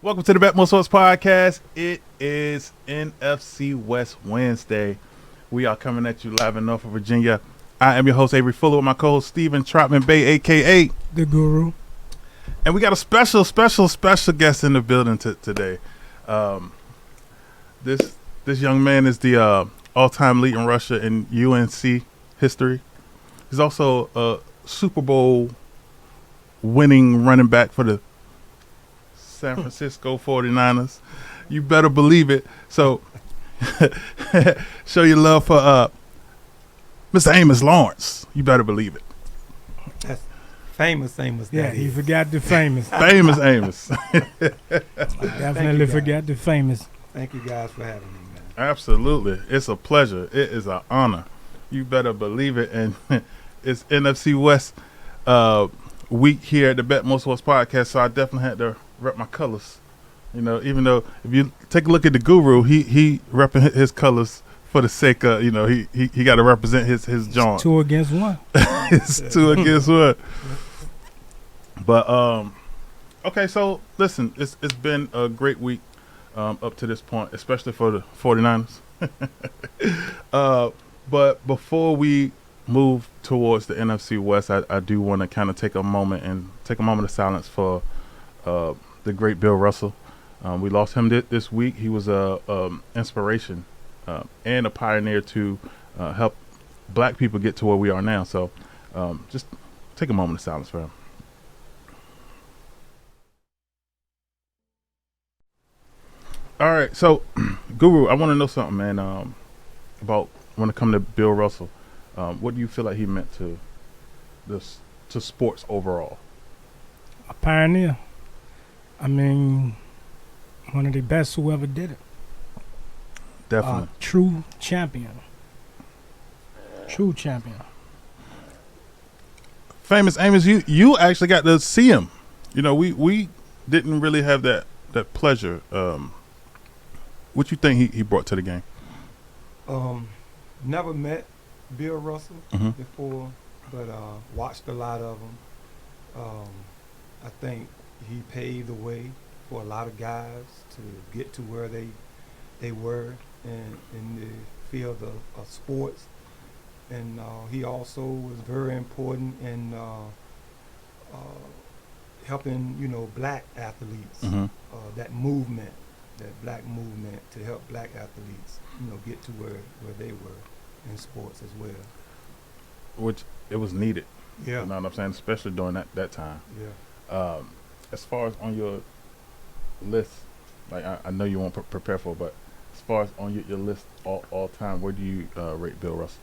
Welcome to the Bet Most Sports Podcast. It is NFC West Wednesday. We are coming at you live in Norfolk, Virginia. I am your host, Avery Fuller, with my co-host, Stephen Trotman Bay, a.k.a. The Guru. And we got a special guest in the building today. This young man is the all-time leading rusher in UNC history. He's also a Super Bowl winning running back for the San Francisco 49ers. You better believe it. So show your love for Mr. Amos Lawrence. You better believe it. That's famous Amos. Yeah, he forgot the famous. Famous Amos. Definitely forgot the famous. Thank you guys for having me, man. Absolutely. It's a pleasure. It is an honor. You better believe it. And it's NFC West week here at the Bet Most Sports Podcast, so I definitely had to rep my colors. You know, even though if you take a look at the Guru, he repping his colors for the sake of, you know, he got to represent his joint. 2 against 1. It's 2 against 1. But okay, so listen, it's been a great week up to this point, especially for the 49ers. But before we move towards the NFC West, I do want to kind of take a moment of silence for the great Bill Russell. We lost him this week. He was a inspiration and a pioneer to help black people get to where we are now. So just take a moment of silence for him. All right, so Guru, I want to know something, man, about when it comes to Bill Russell. What do you feel like he meant to sports overall? A pioneer. I mean, one of the best who ever did it. Definitely. True champion. True champion. Famous Amos, you actually got to see him. You know, we didn't really have that pleasure. What you think he brought to the game? Never met Bill Russell before, but watched a lot of him. I think he paved the way for a lot of guys to get to where they were in the field of sports. And he also was very important in helping, you know, black athletes, that black movement to help black athletes, you know, get to where they were in sports as well. Which it was needed. Yeah. You know what I'm saying? Especially during that time. Yeah. As far as on your list, like I know you won't prepare for it, but as far as on your list all time, where do you rate Bill Russell?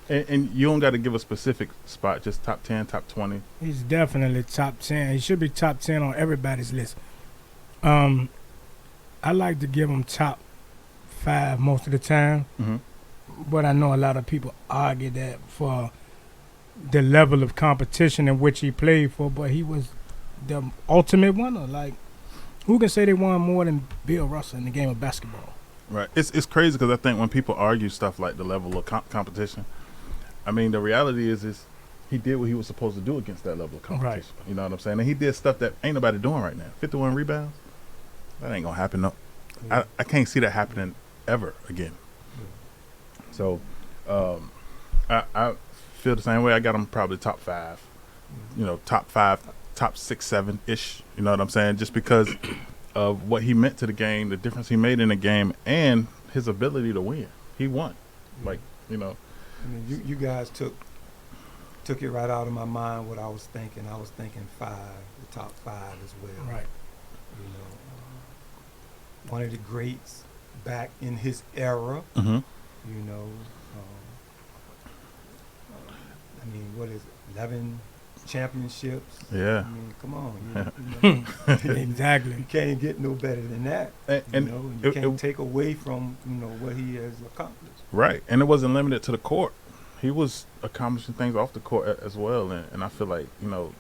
and you don't got to give a specific spot, just top 10, top 20. He's definitely top 10. He should be top 10 on everybody's list. I like to give him top 5 most of the time, but I know a lot of people argue that for the level of competition in which he played for, but he was the ultimate winner. Like, who can say they won more than Bill Russell in the game of basketball? Right. It's crazy because I think when people argue stuff like the level of competition, I mean, the reality is he did what he was supposed to do against that level of competition. Right. You know what I'm saying? And he did stuff that ain't nobody doing right now. 51 rebounds. That ain't going to happen. No. Yeah. I can't see that happening ever again. Yeah. So I feel the same way. I got him probably top 5. You know, top 5, top 6, 7-ish. You know what I'm saying? Just because of what he meant to the game, the difference he made in the game, and his ability to win. He won. Like, you know. I mean, you guys took it right out of my mind what I was thinking. I was thinking 5, the top 5 as well. Right. You know, one of the greats back in his era. You know, I mean, what is it? 11 championships. Yeah. I mean, come on. You know, exactly. You can't get no better than that. And you know, you can't take away from, you know, what he has accomplished. Right. And it wasn't limited to the court. He was accomplishing things off the court as well. And I feel like, you know,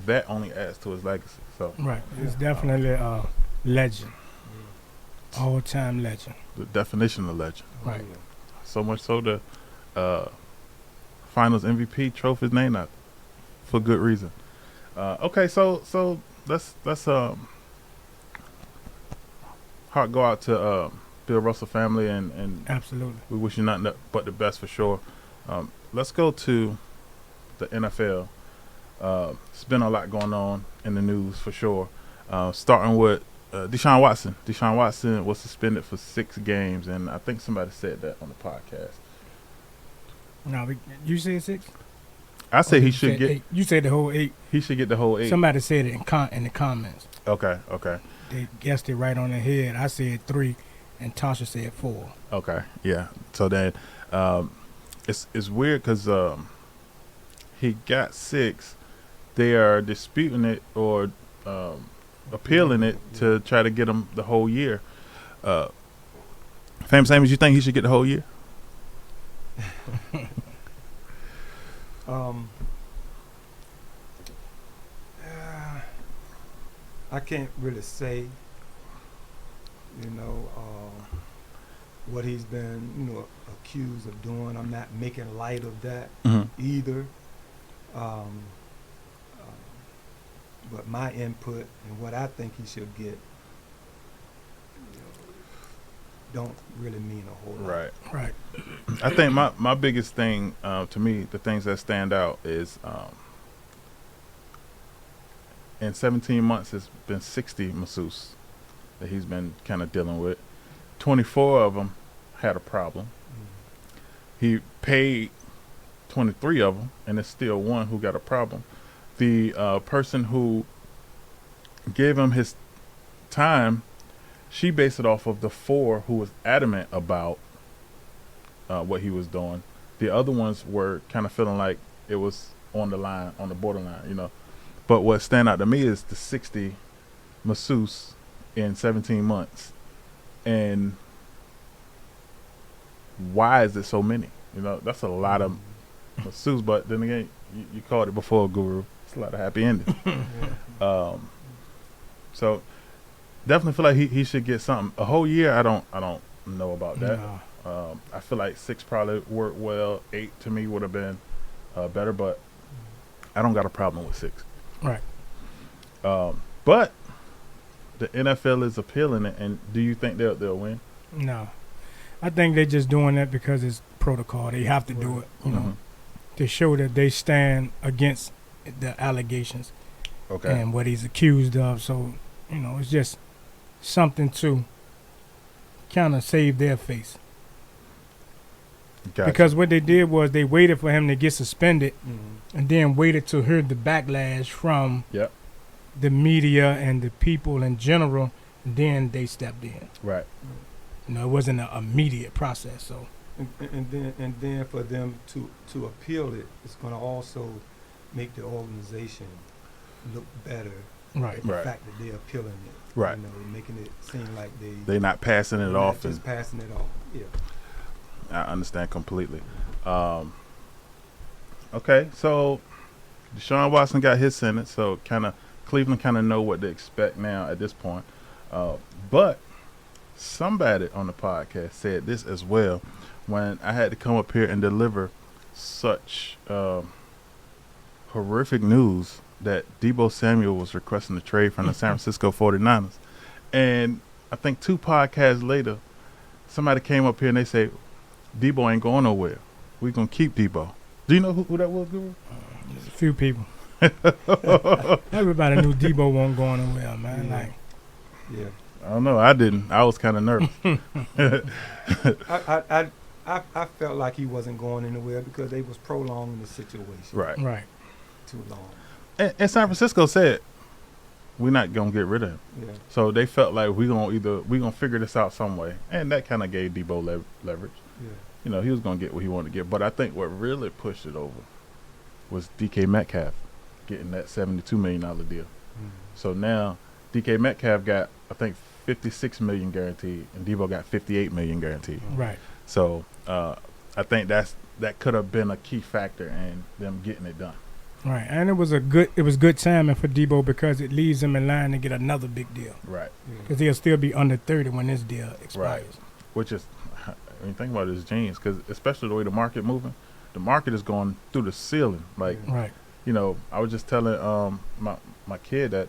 that only adds to his legacy. So right. He's definitely a legend. All-time legend. The definition of legend. Right. So much so the Finals MVP trophy's named after, for good reason. Okay, so let's heart go out to Bill Russell family, and Absolutely. we wish you nothing but the best for sure. Let's go to the NFL. It's been a lot going on in the news for sure. Starting with Deshaun Watson. Deshaun Watson was suspended for 6 games, and I think somebody said that on the podcast. No, you said 6? I say he should get. 8. You said the whole 8. He should get the whole 8. Somebody said it in the comments. Okay. They guessed it right on the head. I said 3, and Tasha said 4. Okay, yeah. So then, it's weird because he got 6. They are disputing it or appealing it to try to get him the whole year. Famous Amos, you think he should get the whole year? I can't really say, what he's been, accused of doing. I'm not making light of that either. But my input and what I think he should get don't really mean a whole lot. Right. I think my biggest thing, to me, the things that stand out is in 17 months, it's been 60 masseuse that he's been kind of dealing with. 24 of them had a problem. He paid 23 of them, and there's still one who got a problem. The person who gave him his time, she based it off of the 4 who was adamant about what he was doing. The other ones were kind of feeling like it was on the line, on the borderline, But what stand out to me is the 60 masseuse in 17 months. And why is it so many? That's a lot of masseuse, but then again, you called it before, Guru. It's a lot of happy endings. So definitely feel like he should get something. A whole year, I don't know about that. No. I feel like 6 probably worked well. 8 to me would have been better, but I don't got a problem with 6. Right. But the NFL is appealing it, and do you think they'll win? No. I think they're just doing that because it's protocol. They have to do it, to show that they stand against the allegations and what he's accused of. So, it's just something to kind of save their face. Gotcha. Because what they did was they waited for him to get suspended and then waited to hear the backlash from the media and the people in general. And then they stepped in. Right. It wasn't an immediate process. So, and then for them to appeal it, it's going to also make the organization look better. Right. The fact that they're appealing it. Right. Making it seem like they're not passing it off. Just passing it off. Yeah. I understand completely. Okay, so Deshaun Watson got his sentence, so Cleveland kind of know what to expect now at this point. But somebody on the podcast said this as well when I had to come up here and deliver such horrific news that Deebo Samuel was requesting a trade from the San Francisco 49ers. And I think 2 podcasts later, somebody came up here and they say, Deebo ain't going nowhere. We're going to keep Deebo. Do you know who that was, Guru? There's a few people. Everybody knew Deebo wasn't going nowhere, man. Yeah. I don't know. I didn't. I was kind of nervous. I felt like he wasn't going anywhere because they was prolonging the situation. Right. Too long. And San Francisco said, we're not going to get rid of him. Yeah. So they felt like we're going to figure this out some way. And that kind of gave Deebo leverage. Yeah. He was going to get what he wanted to get. But I think what really pushed it over was DK Metcalf getting that $72 million deal. So now DK Metcalf got, I think, $56 million guaranteed, and Deebo got $58 million guaranteed. Right. So I think that could have been a key factor in them getting it done. Right, and it was good timing for Deebo because it leaves him in line to get another big deal. Right. Because he'll still be under 30 when this deal expires. Right. Which is, when you think about it, it's genius because especially the way the market moving, the market is going through the ceiling. Like, right. I was just telling my kid that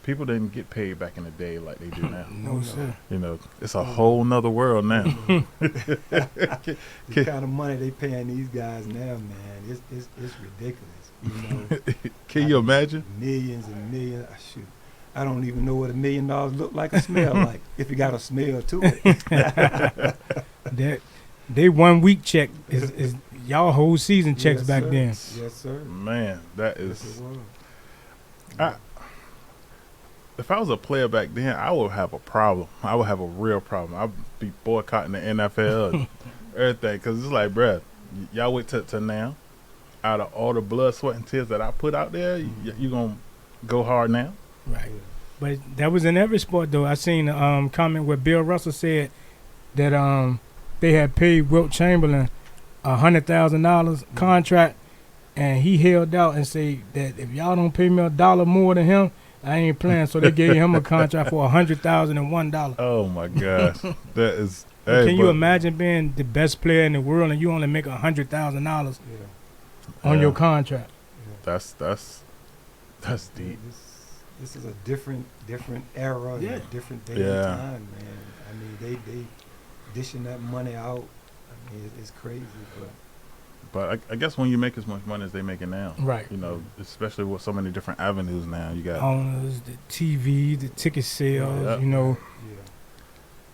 people didn't get paid back in the day like they do now. No, sir. You know, it's a whole nother world now. The kind of money they paying these guys now, man, it's ridiculous. You know, Can you imagine? Millions and millions. Shoot, I don't even know what $1 million look like or smell like if you got a smell to it. That they 1 week check is y'all whole season checks Yes, back sir. then. Yes, sir. Man, that Yes, is. it was. If I was a player back then, I would have a problem. I would have a real problem. I'd be boycotting the NFL and everything, because it's like, bruh, y'all wait till now. Out of all the blood, sweat, and tears that I put out there, you going to go hard now? Right. But that was in every sport, though. I seen a comment where Bill Russell said that they had paid Wilt Chamberlain $100,000 contract, and he held out and said that if y'all don't pay me $1 more than him, I ain't playing. So they gave him a contract for $100,001. Oh my gosh, that is. Can you imagine being the best player in the world and you only make $100,000 on your contract? That's deep. This is a different era, and a different day and time, man. I mean, they dishing that money out. I mean, it's crazy, But I guess when you make as much money as they making now, Right. You know, especially with so many different avenues now, you got Owners, the TV, the ticket sales, you know.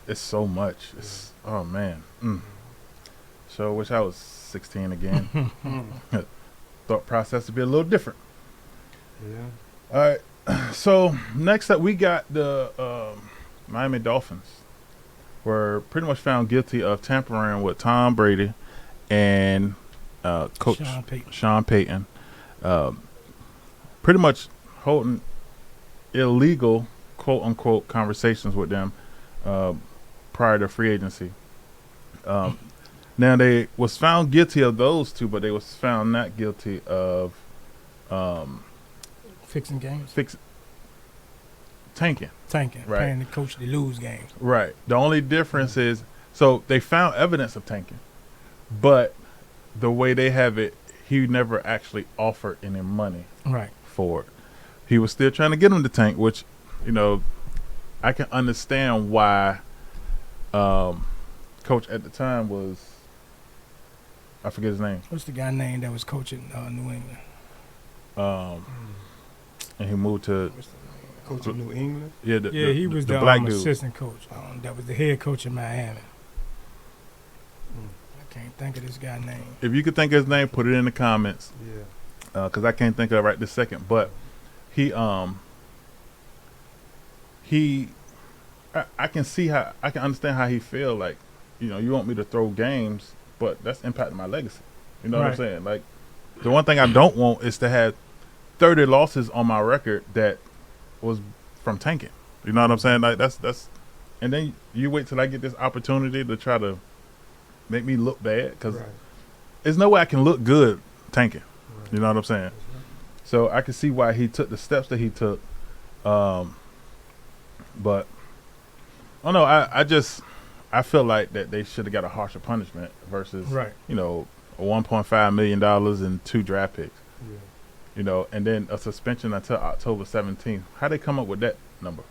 it's so much. It's oh man. So wish I was 16 again. Thought process would be a little different. Yeah. All right. So next up, we got the Miami Dolphins. Were pretty much found guilty of tampering with Tom Brady and Coach Sean Payton. Pretty much holding illegal, quote unquote, conversations with them prior to free agency. Now they was found guilty of those two, but they was found not guilty of Fixing games. Tanking. Right. Paying the coach to lose games. Right. The only difference is, so they found evidence of tanking, but the way they have it, he never actually offered any money for it. He was still trying to get him to tank, which, you know, I can understand why coach at the time was, I forget his name. What's the guy name that was coaching New England? And he moved to Coach of New England. Yeah, he was the black dude. assistant coach. That was the head coach in Miami. I can't think of this guy's name. If you could think of his name, put it in the comments. Yeah. Because I can't think of it right this second. But I can see how, I can understand how he feel like, you know, you want me to throw games, but that's impacting my legacy. You know what I'm saying? Like, the one thing I don't want is to have 30 losses on my record that was from tanking. You know what I'm saying? Like, that's, and then you wait till I get this opportunity to try to make me look bad, because there's no way I can look good tanking. You know what I'm saying? So I can see why he took the steps that he took. But I don't know. I feel like that they should have got a harsher punishment versus, you know, $1.5 million and 2 draft picks. Yeah. You know, and then a suspension until October 17th. How they come up with that number?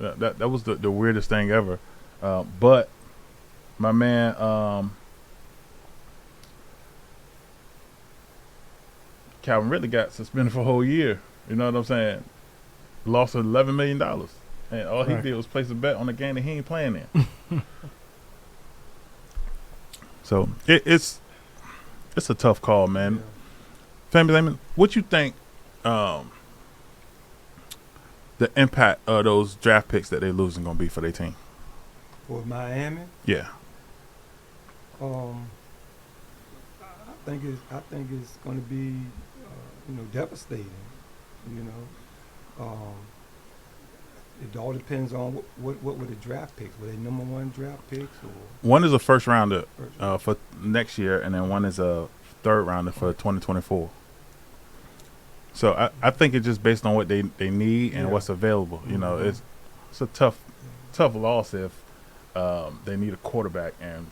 that was the weirdest thing ever. But my man Calvin Ridley got suspended for a whole year. You know what I'm saying? Lost $11 million. And all he did was place a bet on a game that he ain't playing in. So it's a tough call, man. Yeah. Family Layman, what you think the impact of those draft picks that they're losing gonna be for their team? For Miami? Yeah. I think it's going to be, devastating. You know, it all depends on what were the draft picks. Were they number 1 draft picks, or one is a first rounder for next year, and then one is a third rounder for 2024. So I think it's just based on what they need and what's available. You know, it's a tough loss if they need a quarterback and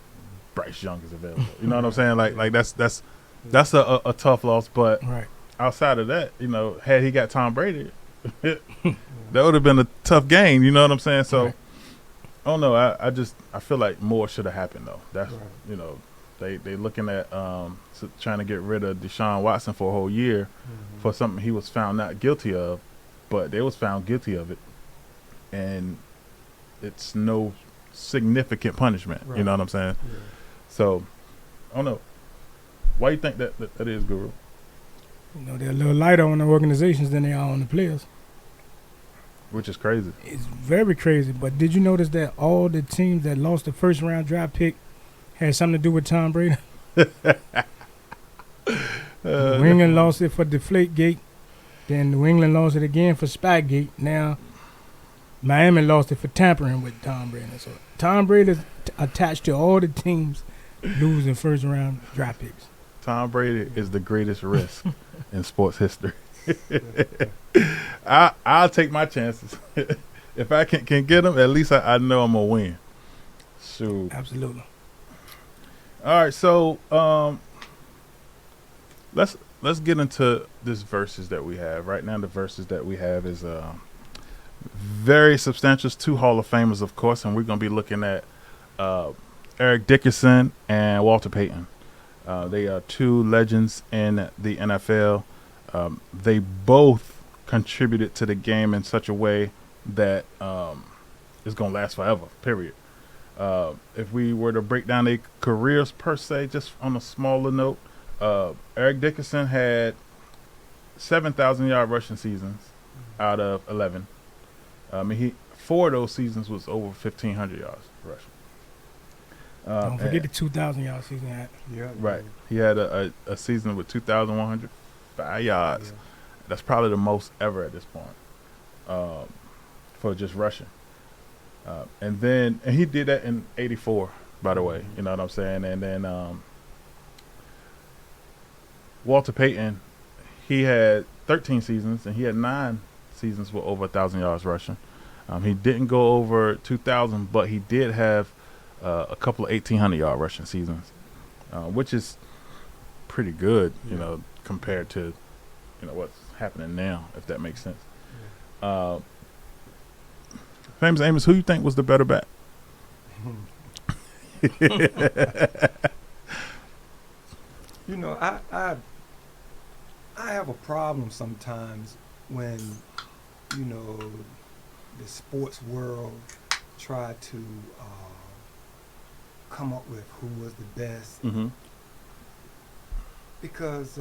Bryce Young is available. You know what I'm saying? Like that's a tough loss. But outside of that, you know, had he got Tom Brady, that would have been a tough game. You know what I'm saying? So, I don't know. I feel like more should have happened though. That's they looking at trying to get rid of Deshaun Watson for a whole year for something he was found not guilty of, but they was found guilty of it, and it's no significant punishment. You know what I'm saying? Yeah. So, I don't know. Why you think that is, Guru? They're a little lighter on the organizations than they are on the players. Which is crazy. It's very crazy. But did you notice that all the teams that lost the first round draft pick had something to do with Tom Brady? New England lost it for Deflategate. Then New England lost it again for Spygate. Now Miami lost it for tampering with Tom Brady. So Tom Brady is attached to all the teams losing first round draft picks. Tom Brady is the greatest risk in sports history. I'll take my chances. If I can get him, at least I know I'm going to win. Shoot. Absolutely. All right, so let's get into this verses that we have. Right now the verses that we have is very substantial. 2 Hall of Famers, of course, and we're going to be looking at Eric Dickerson and Walter Payton. They are 2 legends in the NFL. They both contributed to the game in such a way that it's going to last forever, period. If we were to break down their careers per se, just on a smaller note, Eric Dickerson had 7,000-yard rushing seasons out of 11. 4 of those seasons was over 1,500 yards rushing. Don't forget the 2,000-yard season. Right. He had a season with 2,105 yards. Yeah. That's probably the most ever at this point for just rushing. And he did that in 84, by the way. You know what I'm saying? And then Walter Payton, he had 13 seasons, and he had 9 seasons with over 1,000 yards rushing. He didn't go over 2,000, but he did have a couple of 1,800-yard rushing seasons, which is pretty good, you know, compared to, what's happening now, if that makes sense. Famous Amos, who you think was the better back? I have a problem sometimes when, the sports world try to come up with who was the best. Mm-hmm. Because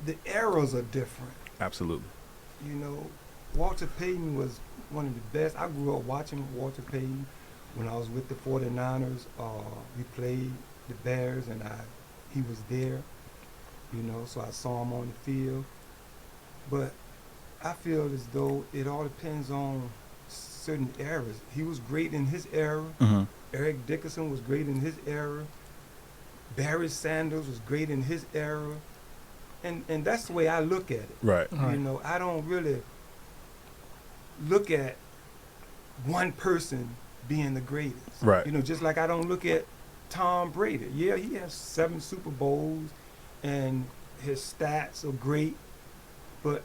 the eras are different. Absolutely. Walter Payton was one of the best. I grew up watching Walter Payton when I was with the 49ers. We played the Bears, and he was there, so I saw him on the field. But I feel as though it all depends on certain eras. He was great in his era. Mm-hmm. Eric Dickerson was great in his era. Barry Sanders was great in his era. And that's the way I look at it. Right. I don't really look at one person being the greatest. Right. Just like I don't look at Tom Brady. Yeah, he has 7 Super Bowls and his stats are great, but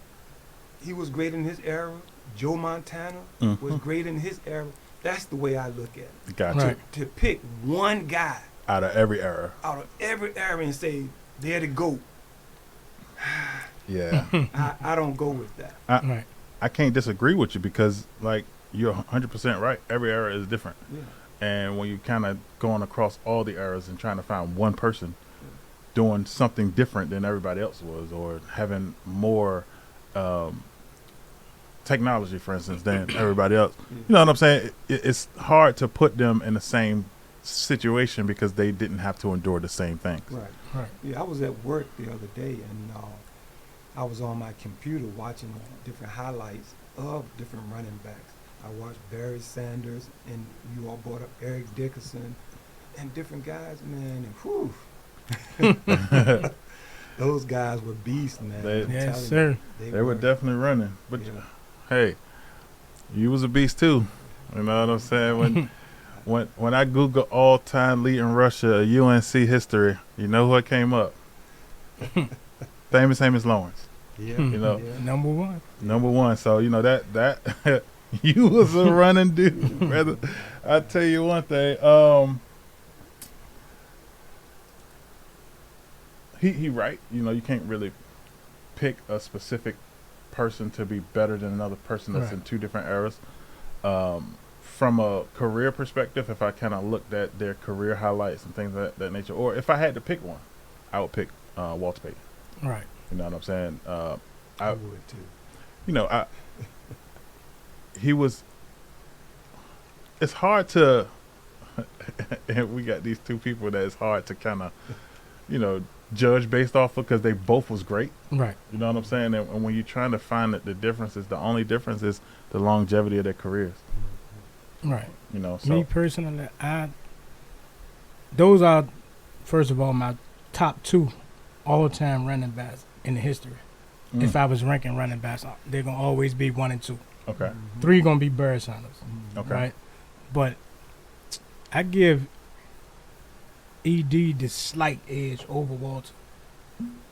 he was great in his era. Joe Montana was great in his era. That's the way I look at it. Gotcha. Right. To pick one guy out of every era and say, they're the GOAT. Yeah. I don't go with that. I can't disagree with you because, you're 100% right. Every era is different. Yeah. And when you kind of going across all the eras and trying to find one person doing something different than everybody else was, or having more technology, for instance, than everybody else, you know what I'm saying? It's hard to put them in the same situation because they didn't have to endure the same things. Right. Yeah, I was at work the other day, and I was on my computer watching different highlights of different running backs. I watched Barry Sanders, and you all brought up Eric Dickerson, and different guys, man, and whew. Those guys were beasts, man. Yes, sir. They were definitely running. But, hey, you was a beast, too. You know what I'm saying? When I Google all-time leading rusher UNC history, you know what came up? Famous Amos Lawrence. Yeah. You know, Number one. number one. So you know that you was a running dude, brother. I tell you one thing. He right. You know, you can't really pick a specific person to be better than another person that's in two different eras. From a career perspective, if I kind of looked at their career highlights and things of that nature, or if I had to pick one, I would pick Walter Payton. Right. You know what I'm saying? I would too. You know, he was. It's hard to. And we got these two people that it's hard to kind of, you know, judge based off of because they both was great. Right. You know what I'm saying? And when you're trying to find that the difference is the only difference is the longevity of their careers. Right. You know, so Me personally, those are, first of all, my top two all-time running backs in the history. If I was ranking running backs, they're going to always be 1 and 2. Okay. 3 going to be Barry Sanders. Okay. Right? But I give ED the slight edge over Walter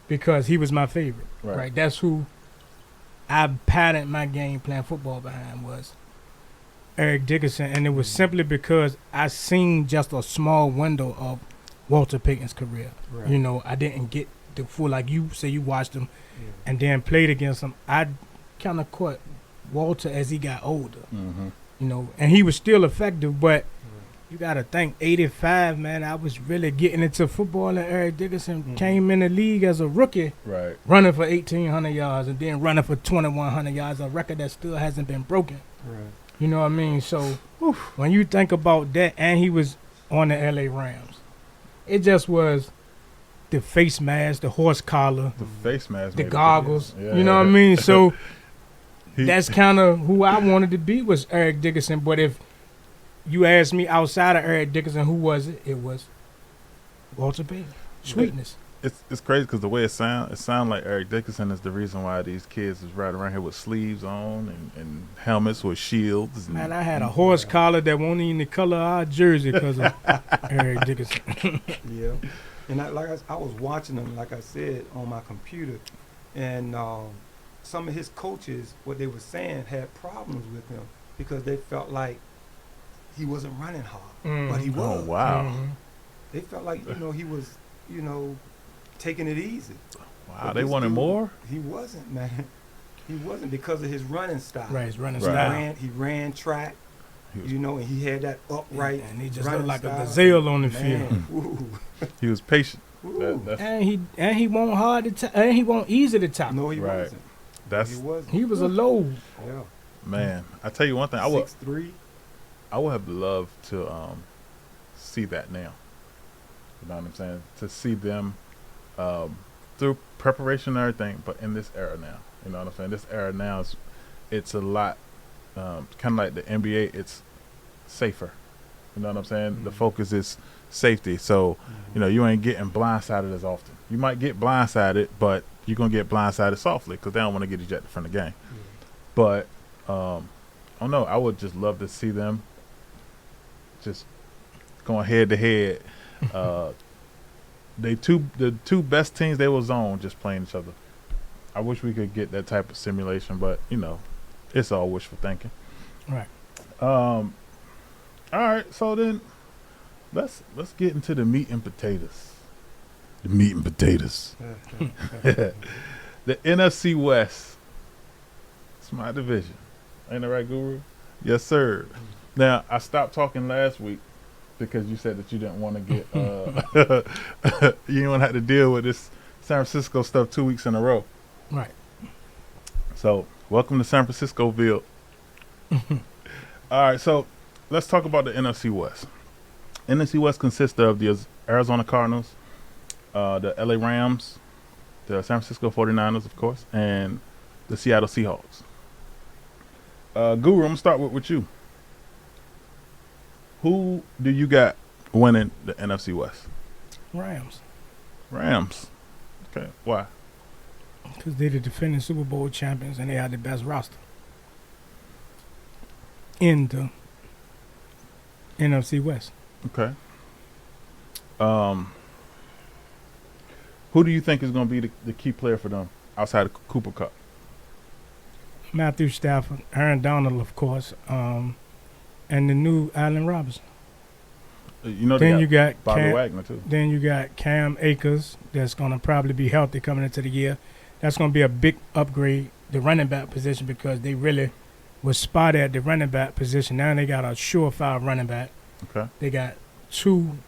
because he was my favorite. Right? That's who I patterned my game playing football behind was Eric Dickerson, and it was simply because I seen just a small window of Walter Payton's career. Right. You know, I didn't get the full, like you say you watched him and then played against him. I kind of caught Walter as he got older, you know, and he was still effective, but you got to think, 85, man, I was really getting into football, and Eric Dickinson came in the league as a rookie, running for 1,800 yards and then running for 2,100 yards, a record that still hasn't been broken. Right. You know what I mean? So when you think about that, and he was on the LA Rams, it just was the face mask, the horse collar, the face mask, the goggles. You know what I mean? So that's kind of who I wanted to be was Eric Dickinson. But if you ask me outside of Eric Dickinson, who was it? It was Walter Payton. Sweetness. It's crazy because the way it sounds like Eric Dickinson is the reason why these kids is riding around here with sleeves on and helmets with shields. Man, I had a horse collar that won't even the color of our jersey because of Eric Dickinson. Yeah. And I was watching him, like I said, on my computer, and some of his coaches, what they were saying, had problems with him because they felt like he wasn't running hard, but he was. Oh, wow. They felt like, he was, taking it easy. Wow, But they this wanted dude, more? He wasn't, man. He wasn't because of his running style. Right, his running style. He ran track, and he had that upright. And he just looked like style. a gazelle on the field. He was patient. And he won't hard to and he won't easy to tackle. No, he wasn't. He wasn't. He was a low. Yeah. Man, I tell you one thing. 6'3". I would have loved to see that now. You know what I'm saying? To see them through preparation and everything, but in this era now. You know what I'm saying? This era now it's a lot kind of like the NBA. It's safer. You know what I'm saying? The focus is safety. So, you ain't getting blindsided as often. You might get blindsided, but you're going to get blindsided softly because they don't want to get ejected from the game. But, I don't know. I would just love to see them just going head to head. The two best teams they was on just playing each other. I wish we could get that type of simulation, but, it's all wishful thinking. Right. All right, so then let's get into the meat and potatoes. The meat and potatoes. The NFC West. It's my division. Ain't that right, Guru? Yes, sir. Now, I stopped talking last week because you said that you didn't want to get you didn't want to have to deal with this San Francisco stuff 2 weeks in a row. Right. So, welcome to San Franciscoville. All right, so let's talk about the NFC West. NFC West consists of the Arizona Cardinals, the LA Rams, the San Francisco 49ers, of course, and the Seattle Seahawks. Guru, I'm going to start with you. Who do you got winning the NFC West? Rams. Okay, why? Because they're the defending Super Bowl champions and they had the best roster in the NFC West. Okay. Who do you think is going to be the key player for them outside of Cooper Kupp? Matthew Stafford, Aaron Donald, of course, and the new Allen Robinson. You know, Then you got Bobby Wagner too. Then you got Cam Akers that's going to probably be healthy coming into the year. That's going to be a big upgrade, the running back position, because they really was spotted at the running back position. Now they got a surefire running back. Okay. They got two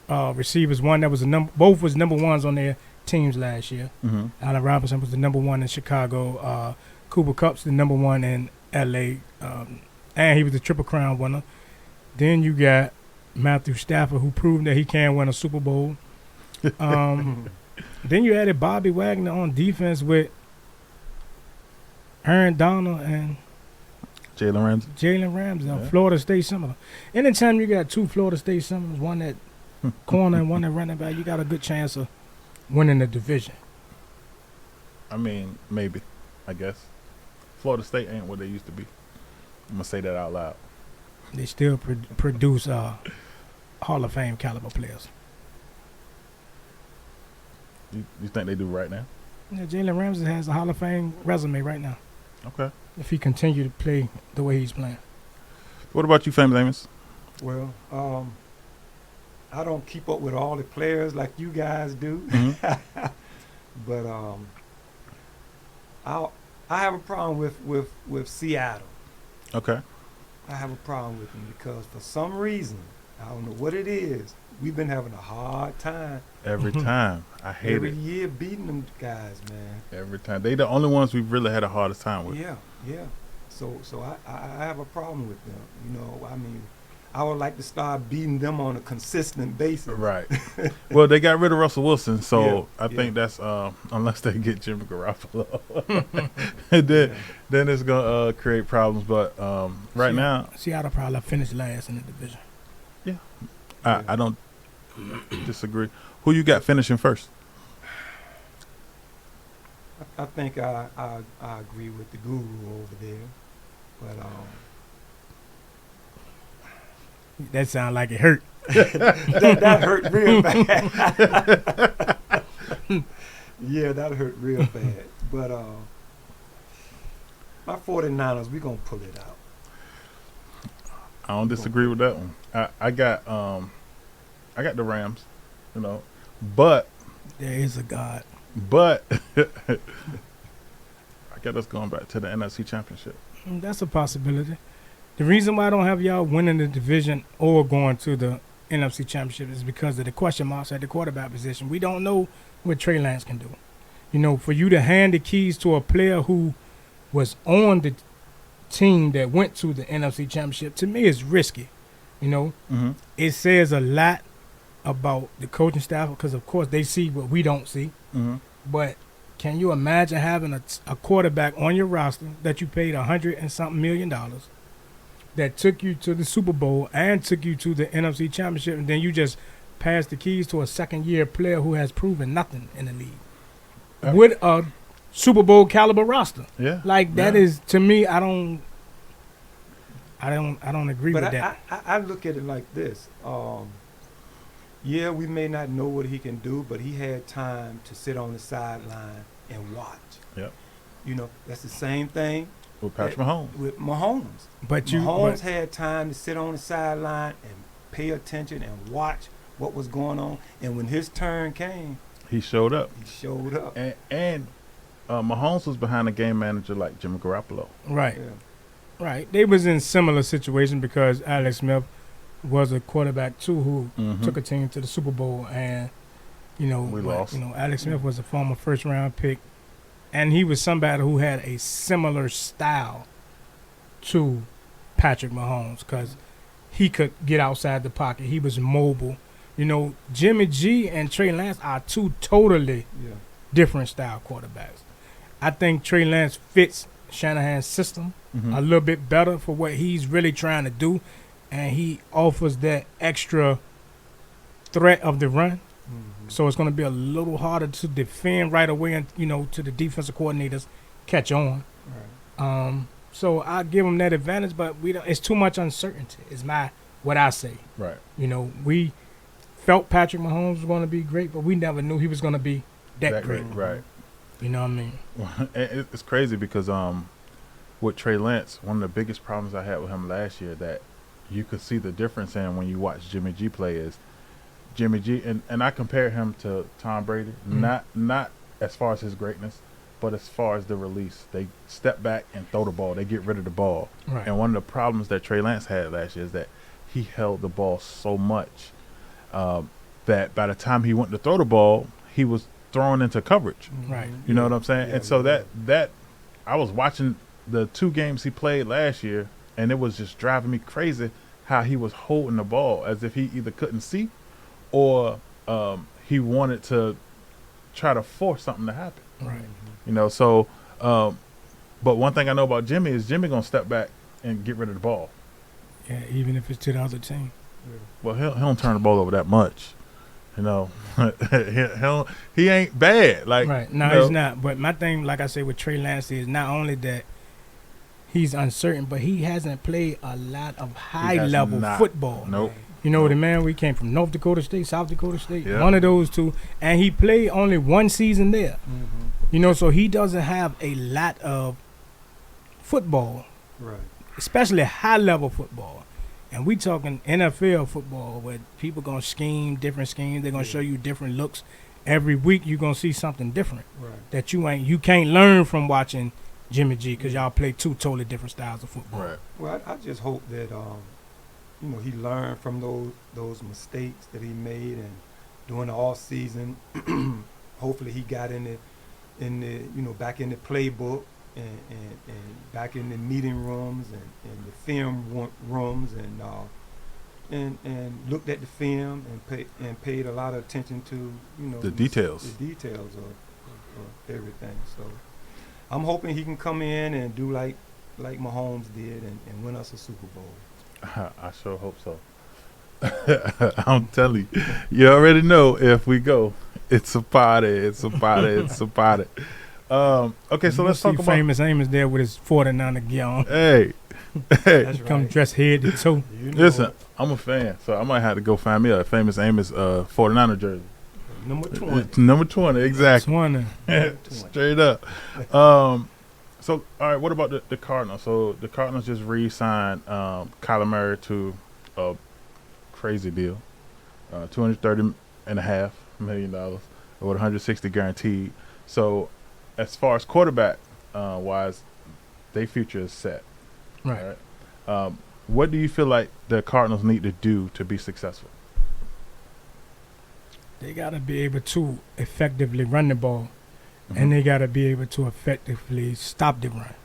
receivers. One that was both was number ones on their teams last year. Mm-hmm. Allen Robinson was the number one in Chicago. Cooper Kupp's the number one in L.A. And he was the Triple Crown winner. Then you got Matthew Stafford, who proved that he can win a Super Bowl. Then you added Bobby Wagner on defense with Aaron Donald and Jalen Ramsey, Florida State Seminoles. Anytime you got two Florida State Seminoles, one at corner and one at running back, you got a good chance of winning the division. I mean, maybe, I guess. Florida State ain't what they used to be. I'm going to say that out loud. They still produce Hall of Fame caliber players. You think they do right now? Yeah, Jalen Ramsey has a Hall of Fame resume right now. Okay. If he continue to play the way he's playing. What about you, Famous Amos? Well, I don't keep up with all the players like you guys do. Mm-hmm. But I have a problem with Seattle. Okay. I have a problem with them because for some reason, I don't know what it is, we've been having a hard time. Every time. I hate every it. year beating them guys, man. Every time. They the only ones we've really had the hardest time with. Yeah. So I have a problem with them. You know, I mean, I would like to start beating them on a consistent basis. Right. Well, they got rid of Russell Wilson, so Yeah, I think that's unless they get Jimmy Garoppolo, then it's gonna create problems. But right now, Seattle probably finished last in the division. Yeah. I don't disagree. Who you got finishing first? I think I agree with the guru over there, but that sounds like it hurt. that hurt real bad. Yeah, that hurt real bad. But my 49ers, we gonna pull it out. I don't disagree with that one. I got the Rams, you know, but there is a God. But I got us going back to the NFC Championship. That's a possibility. The reason why I don't have y'all winning the division or going to the NFC Championship is because of the question marks at the quarterback position. We don't know what Trey Lance can do. You know, for you to hand the keys to a player who was on the team that went to the NFC Championship, to me, is risky. You know, It says a lot about the coaching staff because, of course, they see what we don't see. Mm-hmm. But can you imagine having a quarterback on your roster that you paid $100 and something million that took you to the Super Bowl and took you to the NFC Championship, and then you just pass the keys to a second-year player who has proven nothing in the league with a Super Bowl caliber roster? Yeah, like that is, to me, I don't agree with that. I look at it like this. Yeah, we may not know what he can do, but he had time to sit on the sideline and watch. Yep. You know, that's the same thing with Patrick Mahomes. With Mahomes. But Mahomes had time to sit on the sideline and pay attention and watch what was going on. And when his turn came, he showed up. And Mahomes was behind a game manager like Jimmy Garoppolo. Right. Yeah. Right. They was in similar situation because Alex Smith was a quarterback too who took a team to the Super Bowl, and we lost. Alex Smith was a former first-round pick, and he was somebody who had a similar style to Patrick Mahomes because he could get outside the pocket. He was mobile. You know, Jimmy G and Trey Lance are two totally different style quarterbacks. I think Trey Lance fits Shanahan's system a little bit better for what he's really trying to do. And he offers that extra threat of the run. So it's going to be a little harder to defend right away and, to the defensive coordinators catch on. Right. So I give him that advantage, but it's too much uncertainty is what I say. Right. We felt Patrick Mahomes was going to be great, but we never knew he was going to be that great. Right. You know what I mean? It's crazy because with Trey Lance, one of the biggest problems I had with him last year that you could see the difference in when you watch Jimmy G play is Jimmy G, and I compare him to Tom Brady, not as far as his greatness, but as far as the release. They step back and throw the ball. They get rid of the ball. Right. And one of the problems that Trey Lance had last year is that he held the ball so much that by the time he went to throw the ball, he was thrown into coverage. Right. You know what I'm saying? And so that I was watching the 2 games he played last year, and it was just driving me crazy how he was holding the ball as if he either couldn't see or he wanted to try to force something to happen. Right. You know, so but one thing I know about Jimmy is Jimmy going to step back and get rid of the ball. Yeah, even if it's to the other team. Well, he don't turn the ball over that much. You know, he ain't bad. Like, right. No, he's not. But my thing, like I said, with Trey Lance is not only that he's uncertain, but he hasn't played a lot of high-level football. Nope. You know, the man, we came from North Dakota State, South Dakota State, Yeah. one of those two, and he played only 1 season there. You know, so he doesn't have a lot of football, Right. especially high-level football. And we talking NFL football where people going to scheme, different schemes. They're going to show you different looks. Every week you're going to see something different that you can't learn from watching Jimmy G because y'all play 2 totally different styles of football. Right. Well, I just hope that you know, he learned from those mistakes that he made, and during the off season, hopefully he got in the you know, back in the playbook and back in the meeting rooms and the film rooms and looked at the film and paid a lot of attention to, you know, The details of everything. So I'm hoping he can come in and do like Mahomes did and win us a Super Bowl. I sure hope so. I'm telling you, you already know if we go, it's a party, it's a party, it's a party. Okay, so let's talk about Famous Amos there with his 49er gear on. Hey, That's Come dressed head to toe. You know, listen, I'm a fan, so I might have to go find me a Famous Amos 49er jersey. number 20. It's number 20, exactly. Straight up. So, all right, what about the Cardinals? So the Cardinals just re-signed Kyler Murray to a crazy deal, $230.5 million with 160 guaranteed. So, as far as quarterback wise, their future is set. Right. What do you feel like the Cardinals need to do to be successful? They got to be able to effectively run the ball, and they got to be able to effectively stop the run.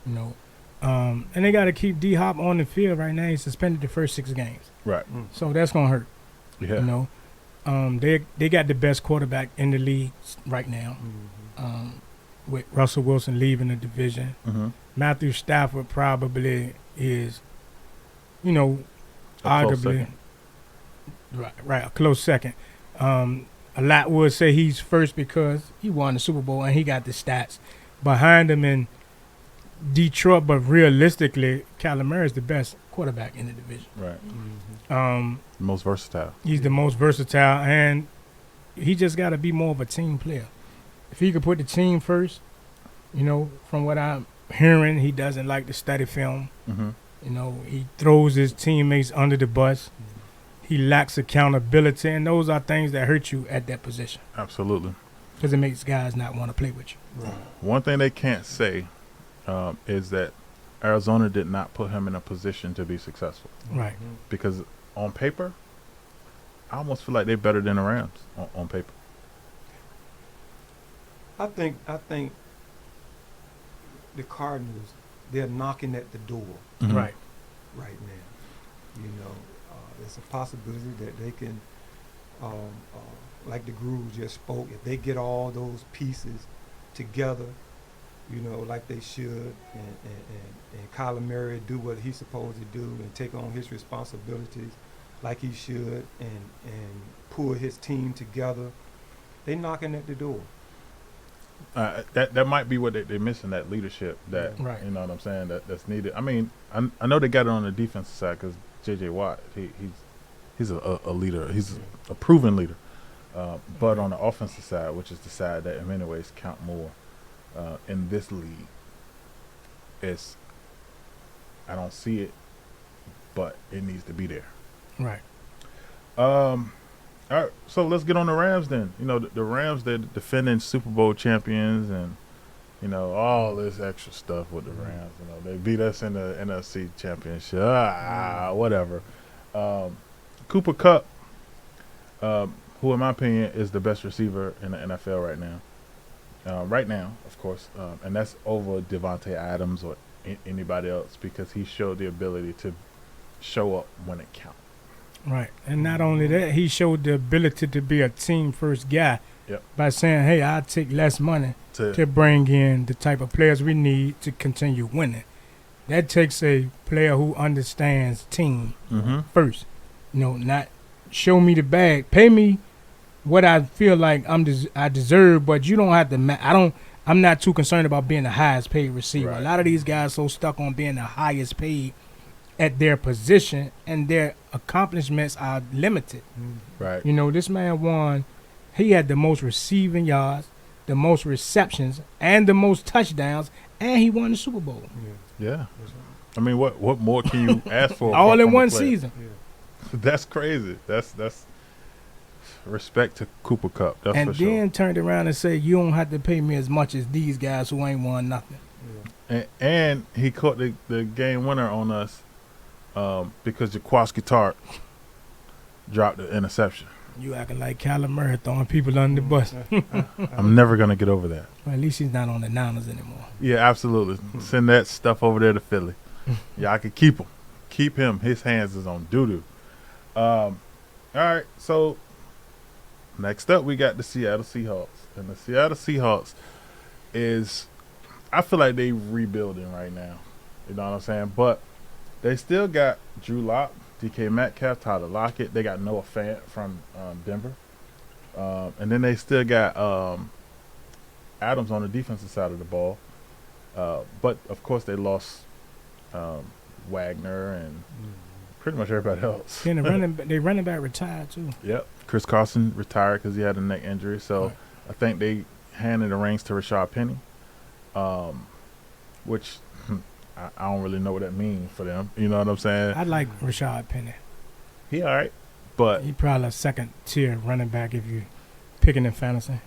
You know, and they got to keep D-Hop on the field right now. He's suspended the first 6 games. Right. So that's going to hurt. Yeah. You know, they got the best quarterback in the league right now. With Russell Wilson leaving the division. Matthew Stafford probably is, you know, arguably right, a close second. A lot would say he's first because he won the Super Bowl and he got the stats behind him in Detroit, but realistically, Kyler Murray is the best quarterback in the division. Right. Most versatile. He's the most versatile, and he just got to be more of a team player. If he could put the team first, you know, from what I'm hearing, he doesn't like to study film. You know, he throws his teammates under the bus. He lacks accountability, and those are things that hurt you at that position. Absolutely. Because it makes guys not want to play with you. Right. One thing they can't say is that Arizona did not put him in a position to be successful. Right. Because on paper, I almost feel like they're better than the Rams on paper. I think the Cardinals, they're knocking at the door Right. right now. You know, there's a possibility that they can, like the Groove just spoke, if they get all those pieces together, you know, like they should, and Kyler Murray do what he's supposed to do and take on his responsibilities like he should, and pull his team together, they knocking at the door. That might be what they're missing, that leadership, that Right. you know what I'm saying, that's needed. I mean, I know they got it on the defensive side because J.J. Watt, he's a leader. He's a proven leader. But on the offensive side, which is the side that in many ways count more, in this league. I don't see it, but it needs to be there. Right. All right, so let's get on the Rams then. You know, the Rams, they're defending Super Bowl champions and, you know, all this extra stuff with the Rams. You know, they beat us in the NFC Championship. Whatever. Cooper Kupp, who in my opinion is the best receiver in the NFL right now. Right now, of course. And that's over Devontae Adams or anybody else because he showed the ability to show up when it counts. Right. And not only that, he showed the ability to be a team-first guy by saying, hey, I'll take less money to bring in the type of players we need to continue winning. That takes a player who understands team first. You know, not show me the bag. Pay me what I feel like I deserve, but you don't have to I'm not too concerned about being the highest paid receiver. Right. A lot of these guys so stuck on being the highest paid at their position, and their accomplishments are limited. Right. You know, this man won. He had the most receiving yards, the most receptions, and the most touchdowns, and he won the Super Bowl. Yeah. I mean, what more can you ask for? All in one season. Yeah. That's crazy. That's respect to Cooper Kupp. That's and for sure. then turned around and said, you don't have to pay me as much as these guys who ain't won nothing. Yeah. And he caught the game winner on us. Because Jaquaski Tart dropped the interception. You acting like Kyler Murray throwing people under the bus. I'm never going to get over that. Well, at least he's not on the Niners anymore. Yeah, absolutely. Send that stuff over there to Philly. Yeah, I could keep him. Keep him. His hands is on doo-doo. All right, so next up we got the Seattle Seahawks. And the Seattle Seahawks I feel like they rebuilding right now. You know what I'm saying? But they still got Drew Lock, DK Metcalf, Tyler Lockett. They got Noah Fant from Denver. And then they still got Adams on the defensive side of the ball. But, of course, they lost Wagner and pretty much everybody else. And they running back retired, too. Yep. Chris Carson retired because he had a neck injury. So right. I think they handed the reins to Rashad Penny, which – I don't really know what that means for them. You know what I'm saying? I like Rashad Penny. He all right, but he probably a second-tier running back if you picking in fantasy.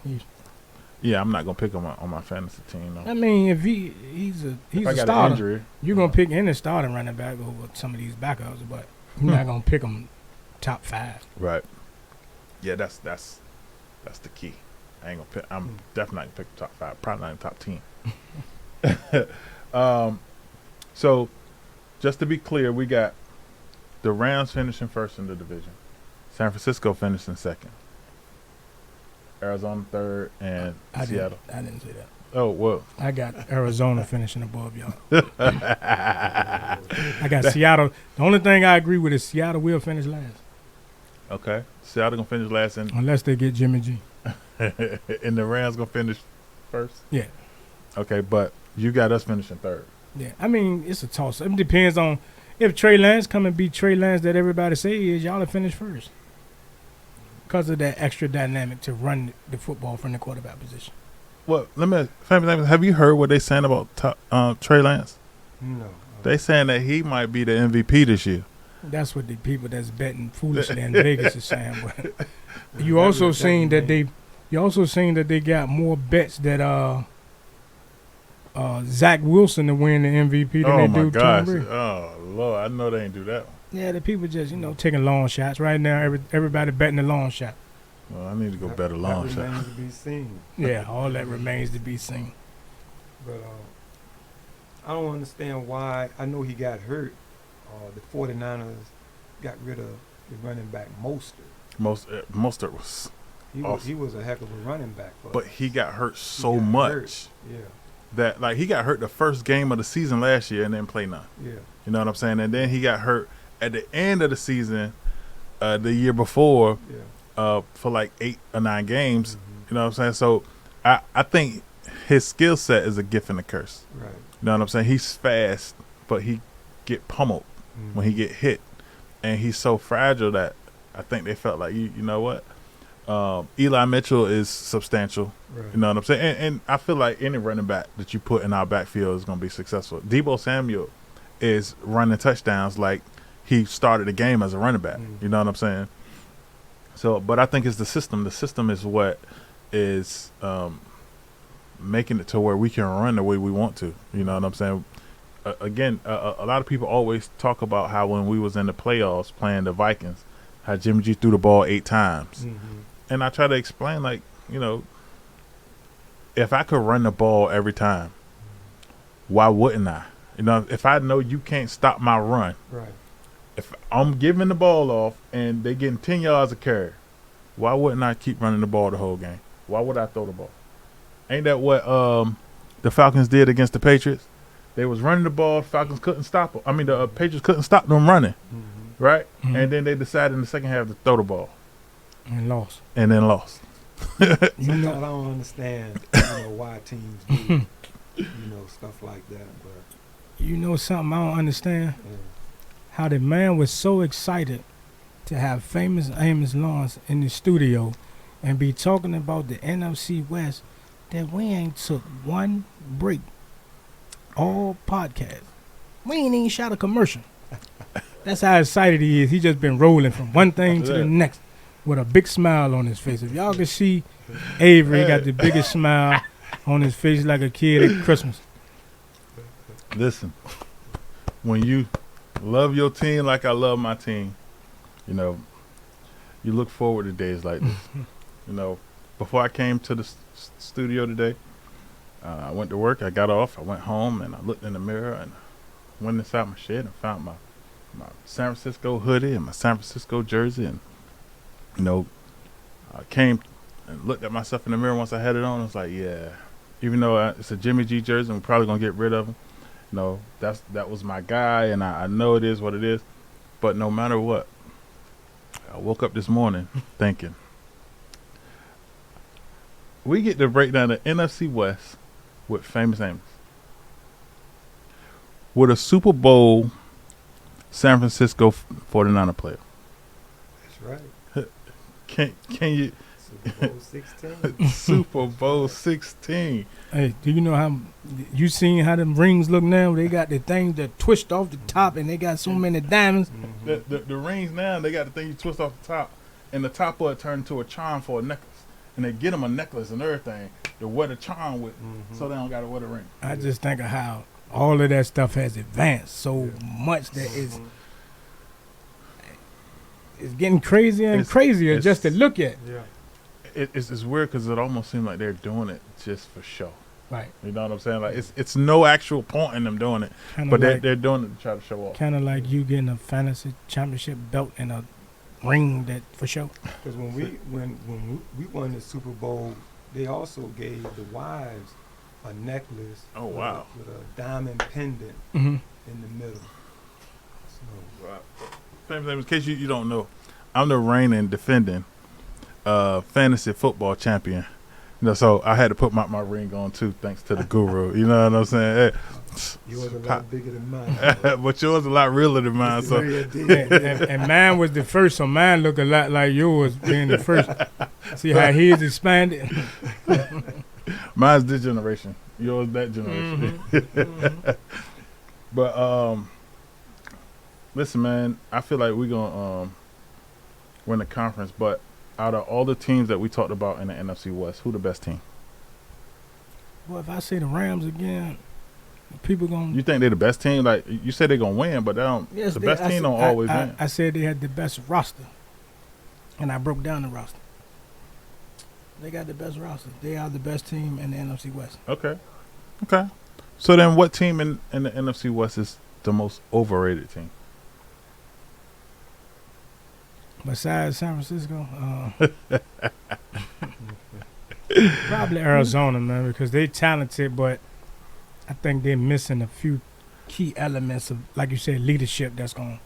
Yeah, I'm not gonna pick him on my fantasy team. No. I mean, if he's a starter, you're gonna pick any starting running back over some of these backups, but you're not gonna pick them top 5. Right. Yeah, that's the key. I ain't gonna pick. I'm definitely not gonna pick the top 5. Probably not in top 10. So, just to be clear, we got the Rams finishing first in the division. San Francisco finishing second. Arizona third, and Seattle. I didn't say that. Oh, well. I got Arizona finishing above y'all. I got Seattle. The only thing I agree with is Seattle will finish last. Okay. Seattle going to finish last. Unless they get Jimmy G. And the Rams going to finish first? Yeah. Okay, but you got us finishing third. Yeah, I mean, it's a toss-up. It depends on if Trey Lance come and beat Trey Lance that everybody say is, y'all will finish first. Because of that extra dynamic to run the football from the quarterback position. Well, have you heard what they saying about Trey Lance? No. They saying that he might be the MVP this year. That's what the people that's betting foolishly in Vegas is saying. But you also seen that they got more bets that Zach Wilson to win the MVP than they do Tom Brady. Oh, Lord. I know they ain't do that one. Yeah, the people just, taking long shots. Right now, everybody betting the long shot. Well, I need to go bet a long shot. That remains to be seen. Yeah, all that remains to be seen. But I don't understand why. I know he got hurt. The 49ers got rid of the running back Mostert. Mostert was he was a heck of a running back. But he got hurt so much. Yeah. That he got hurt the first game of the season last year and didn't play none. Yeah. You know what I'm saying? And then he got hurt at the end of the season the year before for like 8 or 9 games. Mm-hmm. You know what I'm saying? So I think his skill set is a gift and a curse. Right. You know what I'm saying? He's fast, but he get pummeled when he get hit. And he's so fragile that I think they felt like, you know what? Eli Mitchell is substantial. Right. You know what I'm saying? And I feel like any running back that you put in our backfield is going to be successful. Deebo Samuel is running touchdowns like he started the game as a running back. You know what I'm saying? So, but I think it's the system. The system is what is making it to where we can run the way we want to. You know what I'm saying? Again, a lot of people always talk about how when we was in the playoffs playing the Vikings, how Jimmy G threw the ball 8 times. And I try to explain, like, you know, if I could run the ball every time, why wouldn't I? You know, if I know you can't stop my run, Right. if I'm giving the ball off and they getting 10 yards of carry, why wouldn't I keep running the ball the whole game? Why would I throw the ball? Ain't that what the Falcons did against the Patriots? They was running the ball. Falcons couldn't stop them. I mean, the Patriots couldn't stop them running, right? And then they decided in the second half to throw the ball. And lost. And then lost. You know, I don't understand, why teams do, stuff like that. But You know something I don't understand? yeah. How the man was so excited to have famous Amos Lawrence in the studio and be talking about the NFC West that we ain't took one break all podcast. We ain't even shot a commercial. That's how excited he is. He just been rolling from one thing to the next with a big smile on his face. If y'all can see Avery, he got the biggest smile on his face like a kid at Christmas. Listen, when you love your team like I love my team, you look forward to days like this. Before I came to the studio today, I went to work, I got off, I went home, and I looked in the mirror and went inside my shed and found my San Francisco hoodie and my San Francisco jersey. And, I came and looked at myself in the mirror once I had it on. I was like, yeah, even though it's a Jimmy G jersey and we're probably going to get rid of him, that was my guy, and I know it is what it is. But no matter what, I woke up this morning thinking, we get to break down the NFC West with famous Amos. With a Super Bowl San Francisco 49er player. That's right. Can you Super Bowl 16. Super Bowl 16. Hey, do you know how you seen how them rings look now? They got the thing that twist off the top and they got so many diamonds. The rings now, they got the thing you twist off the top, and the top will turn into a charm for a necklace. And they get them a necklace and everything to wear the charm with, so they don't got to wear the ring. I just think of how all of that stuff has advanced so much that it's getting crazier and crazier just to look at. Yeah. It's weird because it almost seems like they're doing it just for show. Right. You know what I'm saying? Like it's no actual point in them doing it, Kinda but like, they're doing it to try to show off. Kind of like you getting a fantasy championship belt and a ring that for show. Because when we won the Super Bowl, they also gave the wives a necklace. Oh, wow. With a diamond pendant Mm-hmm. in the middle. So, Famous name, in case you don't know, I'm the reigning defending fantasy football champion. So I had to put my ring on too, thanks to the guru. You know what I'm saying? Hey, yours a lot bigger than mine. but yours a lot realer than mine. So and mine was the first, so mine look a lot like yours being the first. See how his expanded? Mine's this generation. Yours that generation. But listen, man, I feel like we're gonna win the conference. But out of all the teams that we talked about in the NFC West, who the best team? Well, if I say the Rams again, people gonna. You think they're the best team? Like you said, they're gonna win, but they don't. Yes, the best team don't always win. I said they had the best roster, and I broke down the roster. They got the best roster. They are the best team in the NFC West. Okay. So then, what team in the NFC West is the most overrated team? Besides San Francisco, probably Arizona, man, because they talented, but I think they're missing a few key elements of, like you said, leadership. That's going.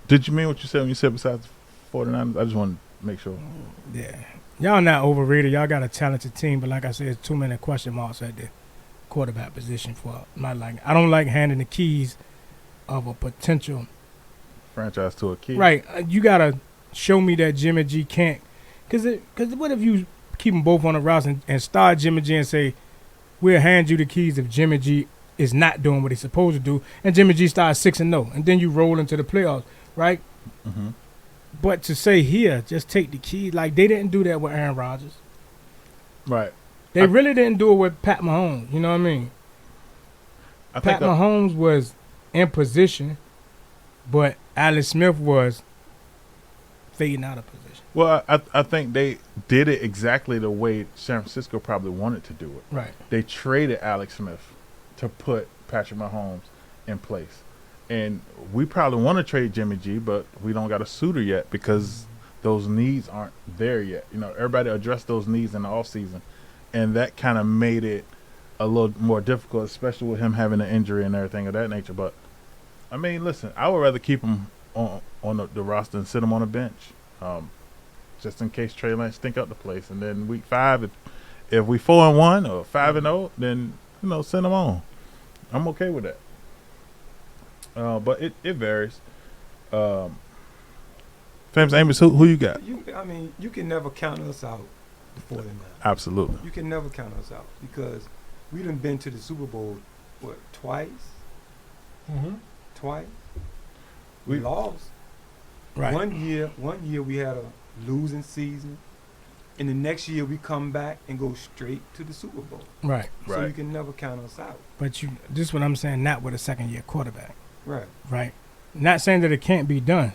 Did you mean what you said when you said besides 49ers? I just want to make sure. Yeah, y'all not overrated. Y'all got a talented team, but like I said, too many question marks at the quarterback position for my liking. I don't like handing the keys of a potential franchise to a kid. Right. You got to show me that Jimmy G can't. Because what if you keep them both on the roster and start Jimmy G and say, we'll hand you the keys if Jimmy G is not doing what he's supposed to do, and Jimmy G starts 6-0, and then you roll into the playoffs, right? Mm-hmm. But to say here, just take the keys, like they didn't do that with Aaron Rodgers. Right. They really didn't do it with Pat Mahomes. You know what I mean? Pat Mahomes was in position, but Alex Smith was fading out of position. Well, I think they did it exactly the way San Francisco probably wanted to do it. Right. They traded Alex Smith to put Patrick Mahomes in place. And we probably want to trade Jimmy G, but we don't got a suitor yet because those needs aren't there yet. You know, everybody addressed those needs in the offseason, and that kind of made it a little more difficult, especially with him having an injury and everything of that nature. But, I mean, listen, I would rather keep him on the roster and sit him on a bench. Just in case Trey Lance stink up the place. And then week 5, if we 4-1 or 5-0, then, you know, send him on. I'm okay with that. But it varies. Famous Amos, who you got? You can never count us out before the night. Absolutely. You can never count us out because we done been to the Super Bowl, twice? Mm-hmm. Twice. We lost. Right. One year we had a losing season, and the next year we come back and go straight to the Super Bowl. Right. So you can never count us out. But this is what I'm saying, not with a second-year quarterback. Right. Right. Not saying that it can't be done,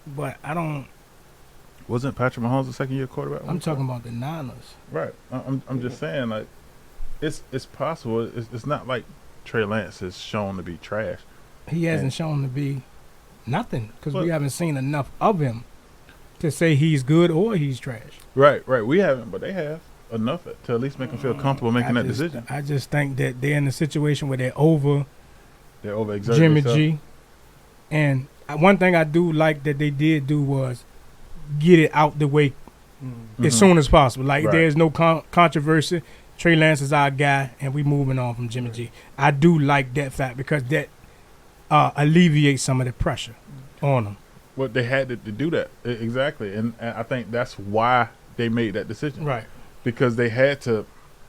but I don't. Wasn't Patrick Mahomes a second-year quarterback? I'm talking about the Niners. Right. I'm just saying, like, it's possible. It's not like Trey Lance is shown to be trash. He hasn't shown to be nothing because we haven't seen enough of him to say he's good or he's trash. Right. We haven't, but they have enough to at least make them feel comfortable making that decision. I just think that they're in a situation where they're over Jimmy G. And one thing I do like that they did do was get it out the way as soon as possible. Like there's no controversy. Trey Lance is our guy, and we moving on from Jimmy G. I do like that fact because that alleviates some of the pressure on them. Well, they had to do that. Exactly. And I think that's why they made that decision. Right. Because they had to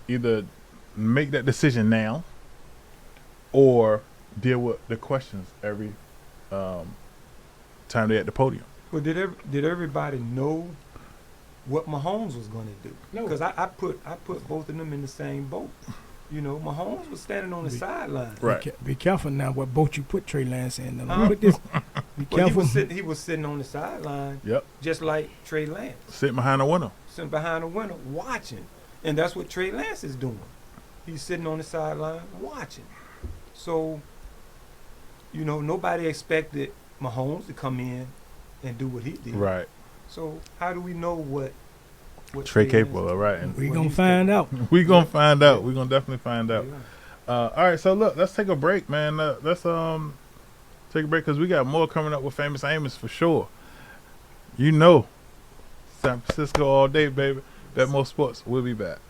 either make that decision now or deal with the questions every time they're at the podium. Well, did everybody know what Mahomes was going to do? No. Because I put both of them in the same boat. You know, Mahomes was standing on the sideline. Right. Be careful now what boat you put Trey Lance in. Be careful. He was sitting on the sideline. Yep. Just like Trey Lance. Sitting behind the window. Sitting behind the window watching. And that's what Trey Lance is doing. He's sitting on the sideline watching. So, you know, nobody expected Mahomes to come in and do what he did. Right. So how do we know what Trey capable of, right? And we're going to find out. We're going to find out. We're going to definitely find out. All right, so look, let's take a break, man. Let's take a break because we got more coming up with Famous Amos for sure. You know, San Francisco all day, baby. Bet More Sports. We'll be back.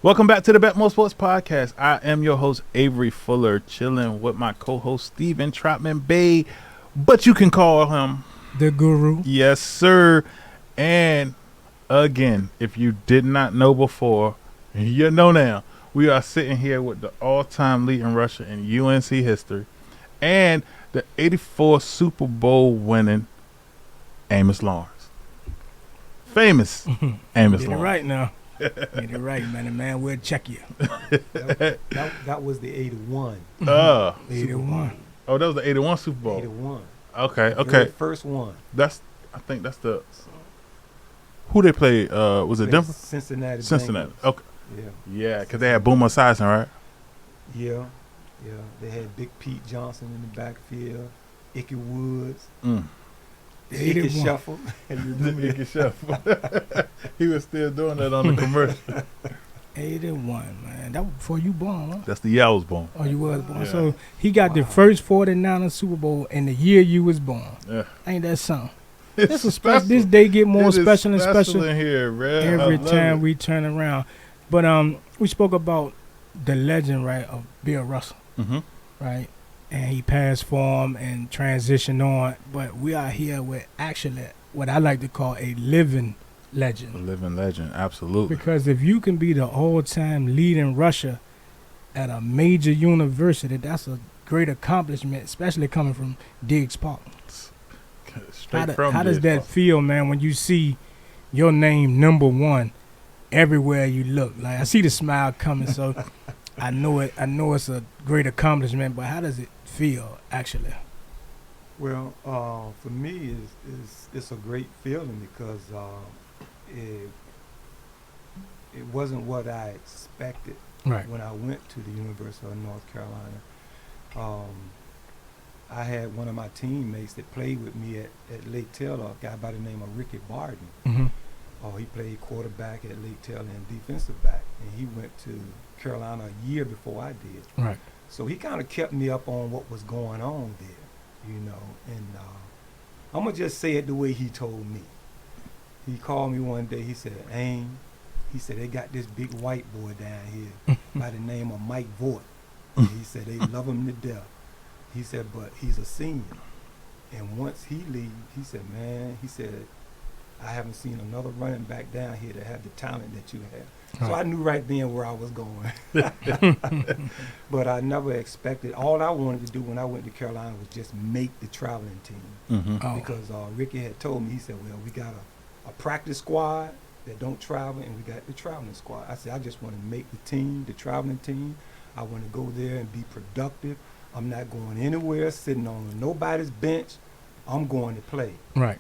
Welcome back to the Bet More Sports Podcast. I am your host, Avery Fuller, chilling with my co-host, Steven Trotman Bay, but you can call him the Guru. Yes, sir. And again, if you did not know before, you know now. We are sitting here with the all-time leading rusher in UNC history and the 84 Super Bowl winning Amos Lawrence. Famous Amos Lawrence. Get it right now. Get it right, man. We'll check you. That was the 81. 81. Oh, that was the 81 Super Bowl. 81. Okay. Very first one. I think that's the. Who they played? Was it Denver? Cincinnati. Okay. Yeah, because they had Boomer Esiason, right? Yeah. They had Big Pete Johnson in the backfield, Ickey Woods, Ickey Shuffle. Ickey Shuffle. He was still doing that on the commercial. 81, man. That was before you born, huh? That's the year I was born. Oh, you was born. Yeah. So he got the first 49ers Super Bowl in the year you was born. Yeah. Ain't that something? This is special. This day get more special and special in here, bro. every time we turn around. But we spoke about the legend, right, of Bill Russell, right? And he passed for him and transitioned on. But we are here with actually what I like to call a living legend. A living legend, absolutely. Because if you can be the all-time leading rusher at a major university, that's a great accomplishment, especially coming from Diggs Park. How does that feel, man, when you see your name #1 everywhere you look? Like, I see the smile coming, so I know it's a great accomplishment, but how does it feel, actually? Well, for me, it's a great feeling because it wasn't what I expected when I went to the University of North Carolina. I had one of my teammates that played with me at Lake Taylor, a guy by the name of Ricky Barden. He played quarterback at Lake Taylor and defensive back, and he went to Carolina a year before I did. Right. So he kind of kept me up on what was going on there, you know. And I'm going to just say it the way he told me. He called me one day. He said, "Aim," he said, "they got this big white boy down here by the name of Mike Voigt." He said, "They love him to death." He said, "But he's a senior. And once he leaves," he said, "Man," he said, "I haven't seen another running back down here that have the talent that you have." So I knew right then where I was going. But I never expected. All I wanted to do when I went to Carolina was just make the traveling team. Because Ricky had told me, he said, "Well, we got a practice squad that don't travel, and we got the traveling squad." I said, "I just want to make the team, the traveling team. I want to go there and be productive. I'm not going anywhere sitting on nobody's bench. I'm going to play." Right.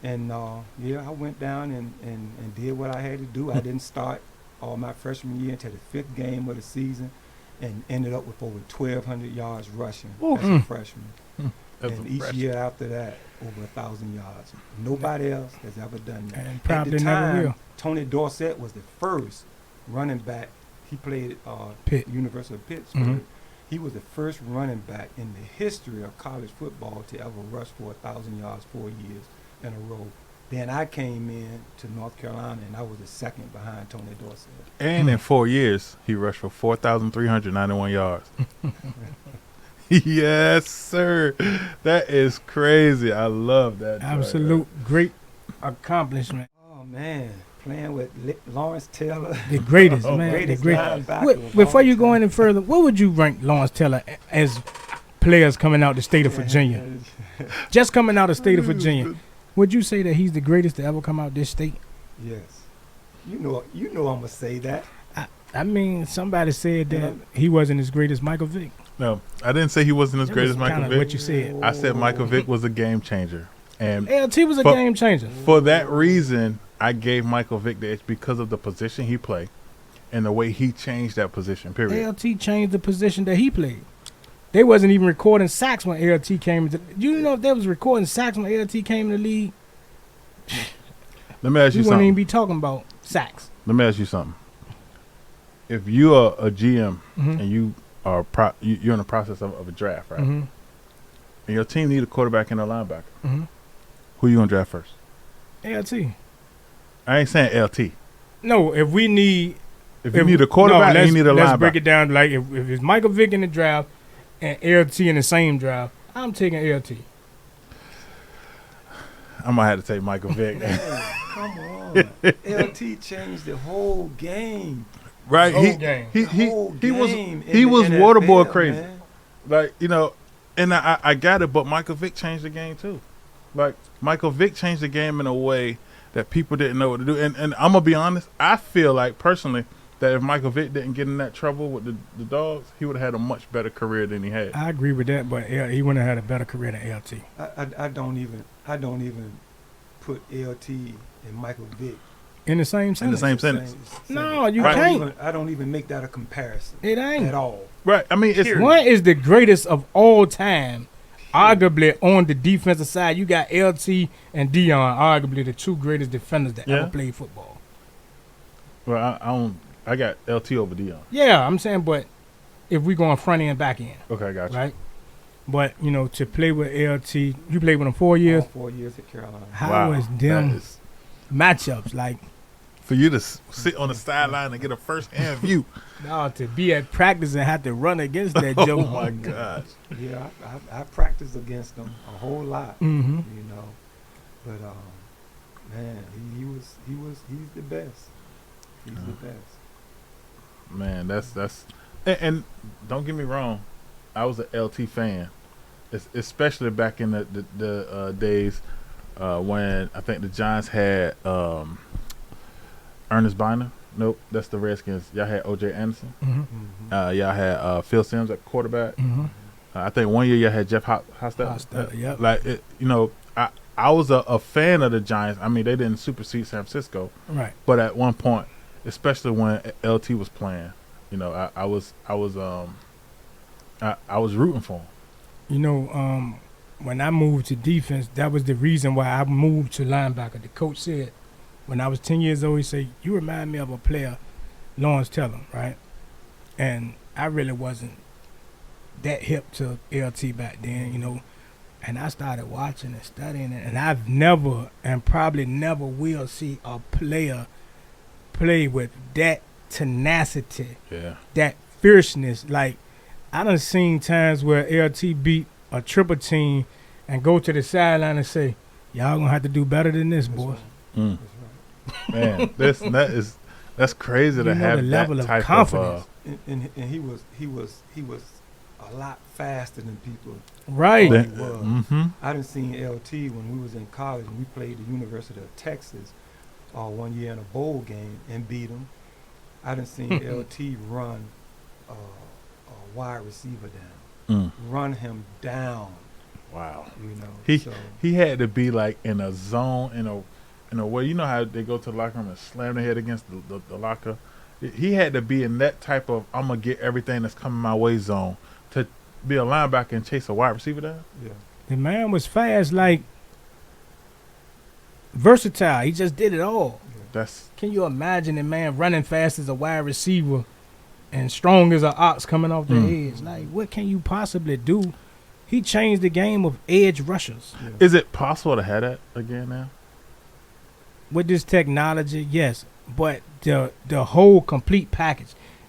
And I went down and did what I had to do. I didn't start all my freshman year until the 5th game of the season, and ended up with over 1,200 yards rushing as a freshman. And each year after that, over 1,000 yards. Nobody else has ever done that. And probably at the never time, will. Tony Dorsett was the first running back. He played at University of Pittsburgh. He was the first running back in the history of college football to ever rush for 1,000 yards 4 years in a row. Then I came in to North Carolina, and I was the second behind Tony Dorsett. And in 4 years, he rushed for 4,391 yards. Yes, sir. That is crazy. I love that. Absolute great accomplishment. Oh, man. Playing with Lawrence Taylor. The greatest, man. The greatest. Before you go any further, what would you rank Lawrence Taylor as players coming out the state of Virginia? Just coming out of the state of Virginia. Would you say that he's the greatest to ever come out this state? Yes. You know I'm going to say that. I mean, somebody said that he wasn't as great as Michael Vick. No, I didn't say he wasn't as great as Michael Vick. What you said. I said Michael Vick was a game changer. And LT was a game changer. For that reason, I gave Michael Vick the edge because of the position he played and the way he changed that position, period. LT changed the position that he played. They wasn't even recording sacks when LT came into. You know if they was recording sacks when LT came in the league? Let me ask you something. We wouldn't even be talking about sacks. Let me ask you something. If you are a GM and you are you're in the process of a draft, right? And your team need a quarterback and a linebacker, who you gonna draft first? LT. I ain't saying LT. No, if you need a quarterback, and you need a linebacker. Let's break it down. Like if it's Michael Vick in the draft and LT in the same draft, I'm taking LT. I'm gonna have to take Michael Vick. Come on, LT changed the whole game. Right, he was waterboard crazy, man. Like, you know, and I got it, but Michael Vick changed the game too. Like, Michael Vick changed the game in a way that people didn't know what to do. And I'm gonna be honest, I feel like personally that if Michael Vick didn't get in that trouble with the Dogs, he would have had a much better career than he had. I agree with that, but he wouldn't have had a better career than LT. I don't even put LT and Michael Vick in the same sentence. In the same sentence. No, you can't. I don't even make that a comparison. It ain't at all. Right. I mean, one is the greatest of all time. Arguably on the defensive side, you got LT and Dion, arguably the two greatest defenders that ever played football. Well, I got LT over Dion. Yeah, I'm saying, but if we going front end, back end. Okay, got you. Right. But you know, to play with LT, you played with him 4 years. All 4 years at Carolina. How was them matchups like? For you to sit on the sideline and get a first-hand view. No, to be at practice and have to run against that Oh, joke. my gosh. Yeah, I practiced against him a whole lot, Mm-hmm. you know. But man, he's the best. He's the best. Man, that's and don't get me wrong, I was an LT fan, especially back in the days when I think the Giants had Ernest Biner. Nope, that's the Redskins. Y'all had O.J. Anderson. Mm-hmm. Y'all had Phil Simms at quarterback. Mm-hmm. I think one year y'all had Jeff Hostetler. Yep. Like I was a fan of the Giants. I mean, they didn't supersede San Francisco, Right. but at one point, especially when LT was playing, I was rooting for him. You know, when I moved to defense, that was the reason why I moved to linebacker. The coach said, when I was 10 years old, he said, "You remind me of a player, Lawrence Taylor," right? And I really wasn't that hip to LT back then, And I started watching and studying it, and I've never and probably never will see a player play with that tenacity, that fierceness. Like, I done seen times where LT beat a triple team and go to the sideline and say, "Y'all gonna have to do better than this, boys." Mm. That's right. Man, that's crazy to have the level that of type confidence. And he was a lot faster than people. Right. thought he was. Mm-hmm. I done seen LT when we was in college and we played the University of Texas one year in a bowl game and beat them. I done seen LT run a wide receiver down, run him down. Wow. He He had to be like in a zone, in a way. You know how they go to the locker room and slam their head against the locker? He had to be in that type of I'm going to get everything that's coming my way zone to be a linebacker and chase a wide receiver down. Yeah. The man was fast, like versatile. He just did it all. Can you imagine the man running fast as a wide receiver and strong as an ox coming off the edge? Like, what can you possibly do? He changed the game of edge rushers. Yeah. Is it possible to have that again now? With this technology, yes. But the whole complete package.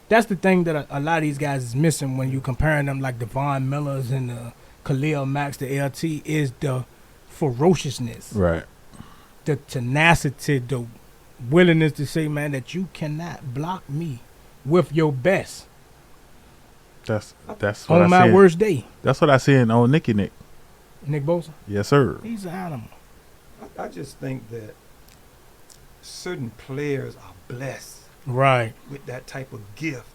That's the thing that a lot of these guys is missing when you comparing them like the Von Millers and the Khalil Max, the LT, is the ferociousness. Right. The tenacity, the willingness to say, man, that you cannot block me with your best. That's what on my worst day. That's what I see in old Nick Bosa? Yes, sir. He's an animal. I just think that certain players are blessed Right. with that type of gift.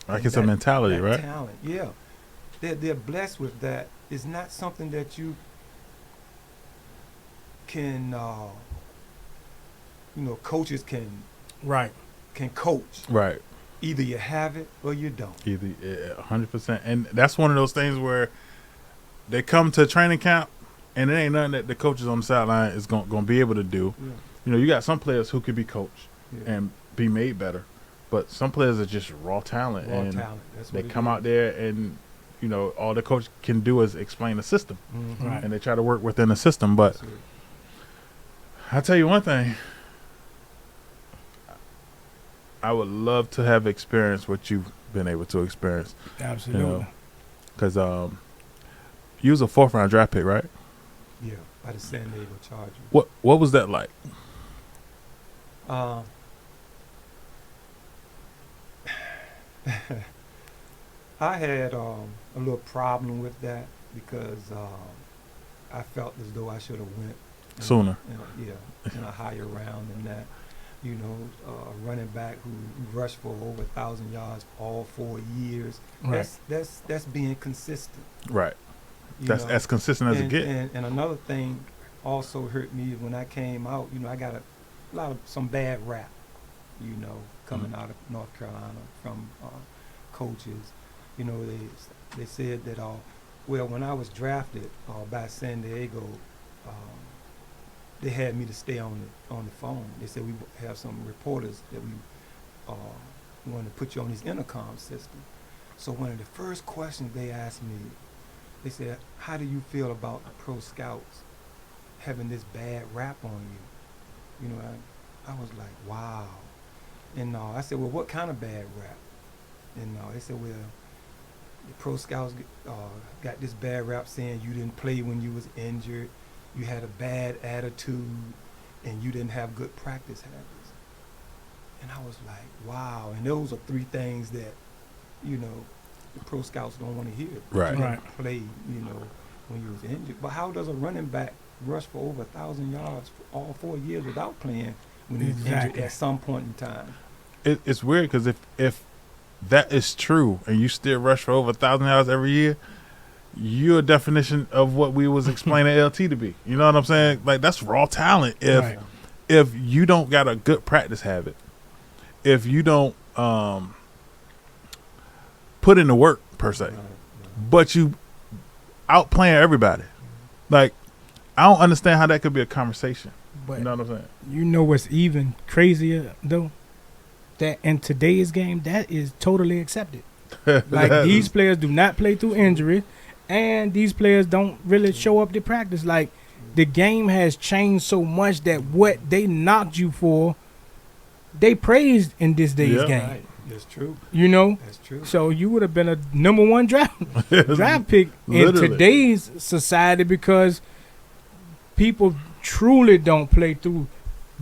Like it's a mentality, right? Talent, yeah. They're blessed with that. It's not something that you can, coaches can coach. Right. Either you have it or you don't. 100%. And that's one of those things where they come to training camp and it ain't nothing that the coaches on the sideline is going to be able to do. Yeah. You got some players who could be coached and be made better, but some players are just raw talent. That's they what come out there and, all the coach can do is explain the system. Mm-hmm. Right. And they try to work within the system. But I'll tell you one thing. I would love to have experienced what you've been able to experience. Absolutely. Because you was a 4th-round draft pick, right? Yeah, by the San Diego Chargers. What was that like? I had a little problem with that because I felt as though I should have went Sooner. In a higher round than that. A running back who rushed for over 1,000 yards all 4 years. Right. That's being consistent. Right. That's as consistent as it gets. And another thing also hurt me when I came out. I got some bad rap. Coming out of North Carolina from coaches. They said that when I was drafted by San Diego. They had me to stay on the phone. They said we have some reporters that we want to put you on these intercom system. So one of the first questions they asked me, they said, "How do you feel about the pro scouts having this bad rap on you?" I was like, wow. And I said, well, what kind of bad rap? And they said, well, the pro scouts got this bad rap saying you didn't play when you was injured, you had a bad attitude, and you didn't have good practice habits. And I was like, wow. And those are 3 things that, the pro scouts don't want to hear. Right. You didn't play, when you was injured. But how does a running back rush for over 1,000 yards for all 4 years without playing when he's injured at some point in time? It's weird because if that is true and you still rush for over 1,000 yards every year, you're a definition of what we was explaining LT to be. You know what I'm saying? Like, that's raw talent. If you don't got a good practice habit, if you don't put in the work per se, but you outplaying everybody, like, I don't understand how that could be a conversation. But you know what I'm saying? You know what's even crazier though? That in today's game, that is totally accepted. Like, these players do not play through injury, and these players don't really show up to practice. Like, the game has changed so much that what they knocked you for, they praised in this day's game. Right. That's true. That's true. So you would have been a number 1 draft pick in today's society because people truly don't play through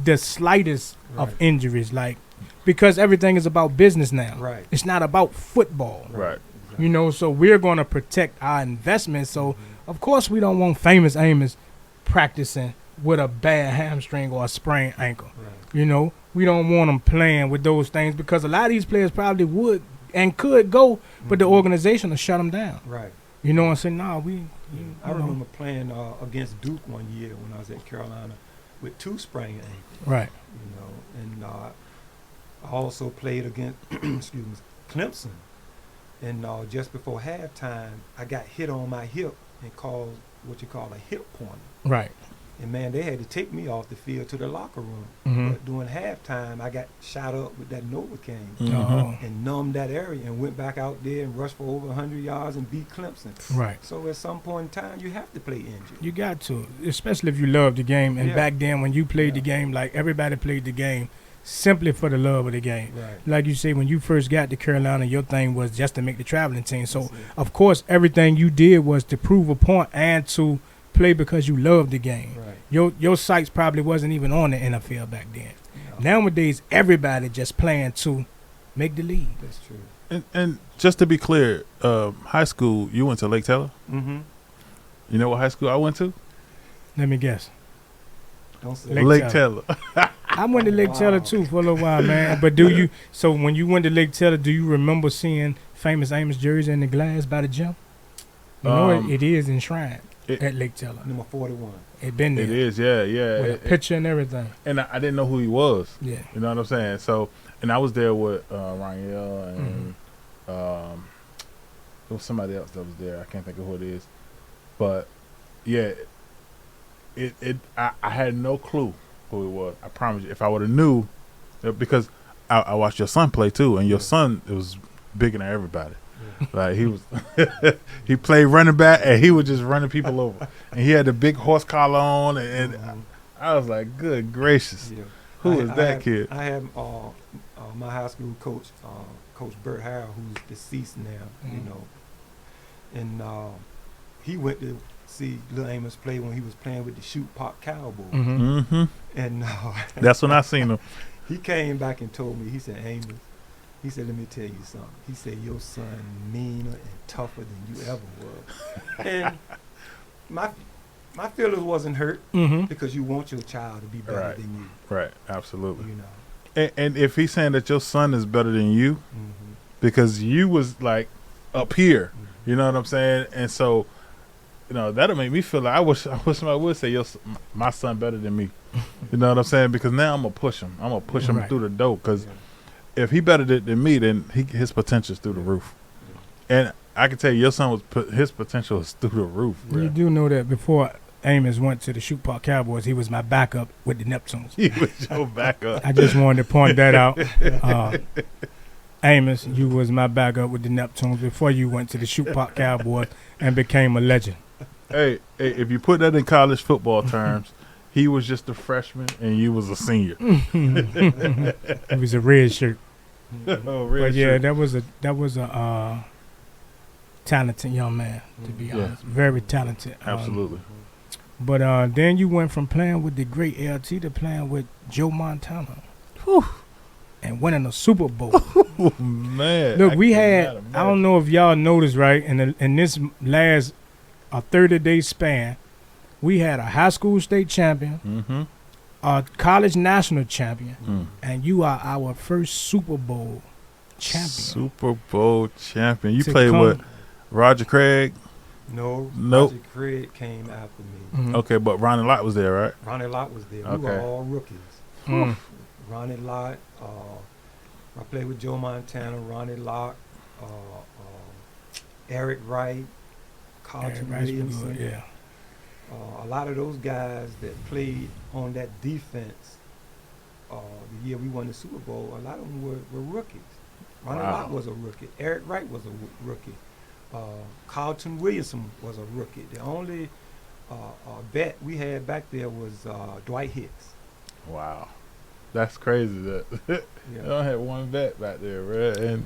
the slightest of injuries. Like, because everything is about business now. Right. It's not about football. Right. So we're going to protect our investment. So, of course, we don't want famous Amos practicing with a bad hamstring or a sprained ankle. Right. We don't want them playing with those things because a lot of these players probably would and could go, but the organization will shut them down. Right. And say, no, I remember playing against Duke one year when I was at Carolina with 2 sprained ankles. Right. And I also played against Clemson. And just before halftime, I got hit on my hip and caused what you call a hip pointer. Right. And, man, they had to take me off the field to the locker room. But during halftime, I got shot up with that Novocaine and numbed that area and went back out there and rushed for over 100 yards and beat Clemson. Right. So at some point in time, you have to play injured. You got to, especially if you love the game. And back then when you played the game, like, everybody played the game simply for the love of the game. Right. Like you say, when you first got to Carolina, your thing was just to make the traveling team. So, of course, everything you did was to prove a point and to play because you loved the game. Right. Your sights probably wasn't even on the NFL back then. No. Nowadays, everybody just playing to make the league. That's true. And just to be clear, high school, you went to Lake Taylor? Mm-hmm. You know what high school I went to? Let me guess. Don't say Lake Taylor. I went to Lake Taylor too for a little while, man. But so when you went to Lake Taylor, do you remember seeing famous Amos jersey in the glass by the gym? It is enshrined at Lake Taylor. Number 41. It been there. It is, yeah. With a picture and everything. And I didn't know who he was. Yeah. You know what I'm saying? So, and I was there with Raniel and there was somebody else that was there. I can't think of who it is. But, yeah, I had no clue who it was. I promise you. If I would have knew, because I watched your son play too, and your son, it was bigger than everybody. Like, he was he played running back and he was just running people over, and he had the big horse collar on, and I was like, good gracious, who is that kid? I have my high school coach, Coach Bert Harrell, who's deceased now, and he went to see Lil Amos play when he was playing with the Shoot Pop Cowboys. And that's when I seen him. He came back and told me, he said, Amos, he said, let me tell you something. He said, your son meaner and tougher than you ever was. And my feelings wasn't hurt because you want your child to be better than you. Right, absolutely. And if he's saying that your son is better than you, because you was like up here, you know what I'm saying? And so, that'll make me feel like I wish somebody would say my son better than me. You know what I'm saying? Because now I'm gonna push him. I'm gonna push him through the door. Because if he better than me, then his potential is through the roof. And I can tell you, your son his potential is through the roof. You do know that before Amos went to the Shoot Park Cowboys, he was my backup with the Neptunes. He was your backup. I just wanted to point that out. Amos, you was my backup with the Neptunes before you went to the Shoot Park Cowboys and became a legend. Hey, if you put that in college football terms, he was just a freshman and you was a senior. It was a red shirt. Oh, red But yeah, shirt. that was a talented young man, to be honest. Very talented. Absolutely. But then you went from playing with the great LT to playing with Joe Montana. Whew. And winning a Super Bowl. Oh, man. Look, we cannot had, imagine. I don't know if y'all noticed, right, in this last a 30-day span, we had a high school state champion, Mm-hmm. a college national champion, Mm. and you are our first Super Bowl champion. Super Bowl champion. You To played come- with Roger Craig? No, Nope. Roger Craig came after me. Mhm. Okay, but Ronnie Lott was there, right? Ronnie Lott was there. We Okay. were all rookies. Mm. Ronnie Lott. I played with Joe Montana, Ronnie Lott, Eric Wright, Carlton Yeah, Rice was Williamson. good, yeah. A lot of those guys that played on that defense the year we won the Super Bowl, a lot of them were rookies. Ronnie Wow. Lott was a rookie. Eric Wright was a rookie. Carlton Williamson was a rookie. The only vet we had back there was Dwight Hicks. Wow. That's crazy. That Yeah. I had one vet back there, bro.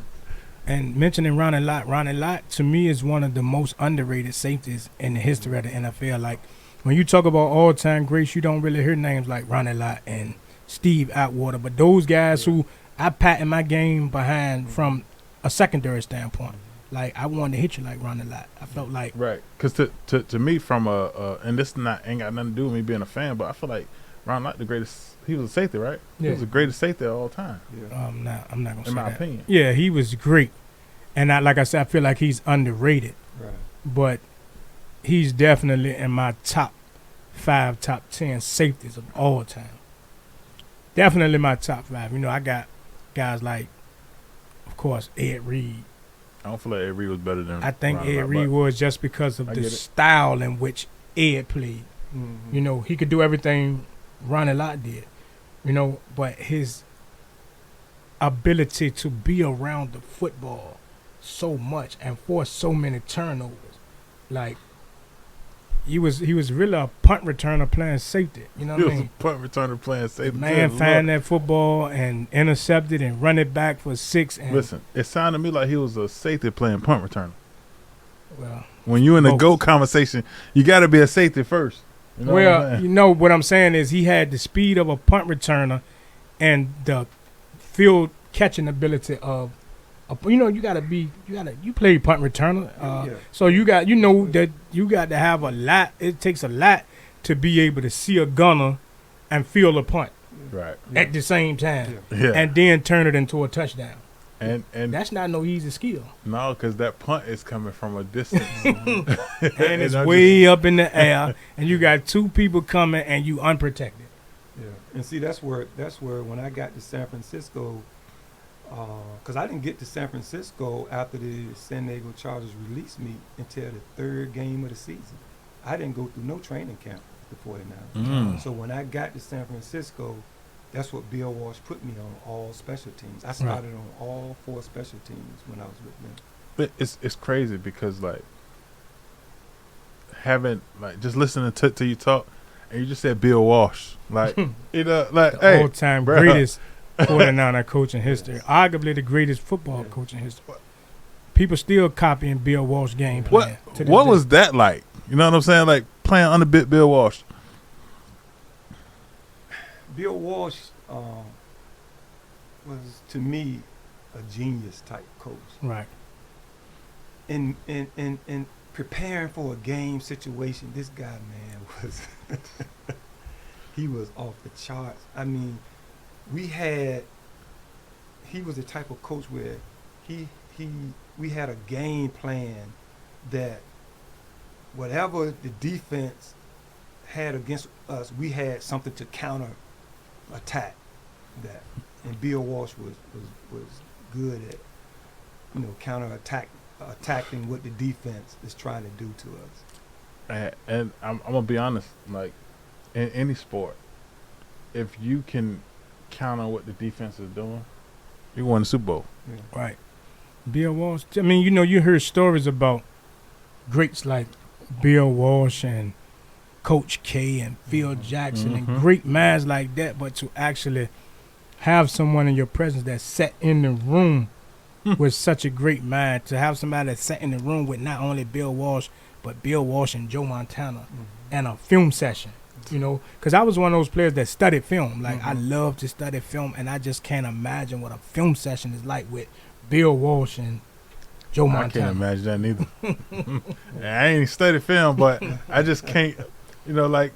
And mentioning Ronnie Lott to me is one of the most underrated safeties in the history of the NFL. Like, when you talk about all-time greats, you don't really hear names like Ronnie Lott and Steve Atwater. But those guys who I pat in my game behind from a secondary standpoint. Like, I wanted to hit you like Ronnie Lott. I felt like Right. Because to me, from and this ain't got nothing to do with me being a fan, but I feel like Ron Lott the greatest. He was a safety, right? He Yeah. was the greatest safety of all time, Yeah. I'm not gonna say in my that. opinion. Yeah, he was great, and like I said, I feel like he's underrated. Right. But he's definitely in my top 5, top 10 safeties of all time. Definitely my top 5. You know, I got guys like, of course, Ed Reed. I don't feel like Ed Reed was better than. I think Ron Ed Lott, Reed but was just because of I the get it. style in which Ed played. Mm-hmm. You know, he could do everything Ronnie Lott did. You know, but his ability to be around the football so much and force so many turnovers, like he was really a punt returner playing safety. You know He what I was mean? a punt returner playing safety. Man, Good find Lord. that football and intercept it and run it back for 6. And Listen, it sounded to me like he was a safety playing punt returner. well, When you in the Both. GOAT conversation, you got to be a safety first. You know what I'm well, saying? you know what I'm saying is he had the speed of a punt returner and the field catching ability of you play punt returner, Yeah. so you got that you got to have a lot. It takes a lot to be able to see a gunner and feel a punt Right. at the same time, Yeah. and then turn it into a touchdown. And That's not no easy skill, no, because that punt is coming from a distance. and it's I way up in the air, and you got 2 people coming, and you unprotected. Yeah, and see that's where when I got to San Francisco, because I didn't get to San Francisco after the San Diego Chargers released me until the 3rd game of the season. I didn't go through no training camp with the 49ers. Mm. So when I got to San Francisco, that's what Bill Walsh put me on, all special teams. I started on all 4 special teams when I was with them. But it's crazy because like having like just listening to you talk, and you just said Bill Walsh, like you know, like The hey, all-time bruh. greatest 49er coach in history, arguably the greatest football coach in history. People still copying Bill Walsh game plan. to this What day. was that like? You know what I'm saying? Like playing under Bill Walsh. Bill Walsh was, to me, a genius type coach. Right? In preparing for a game situation, this guy, man, was he was off the charts. I mean, he was the type of coach where we had a game plan that whatever the defense had against us, we had something to counter attack that. And Bill Walsh was good at, counter attacking what the defense is trying to do to us. And I'm gonna be honest, like in any sport, if you can counter what the defense is doing, you won the Super Bowl. Yeah. Right. Bill Walsh. I mean, you hear stories about greats like Bill Walsh and Coach K and Phil Jackson and great minds like that, but to actually have someone in your presence that sat in the room with such a great mind, to have somebody that sat in the room with not only Bill Walsh, but Bill Walsh and Joe Montana and a film session, you know, because I was one of those players that studied film. Like, I love to study film, and I just can't imagine what a film session is like with Bill Walsh and Joe Montana. I can't imagine that neither. I ain't studied film, but I just can't, you know, like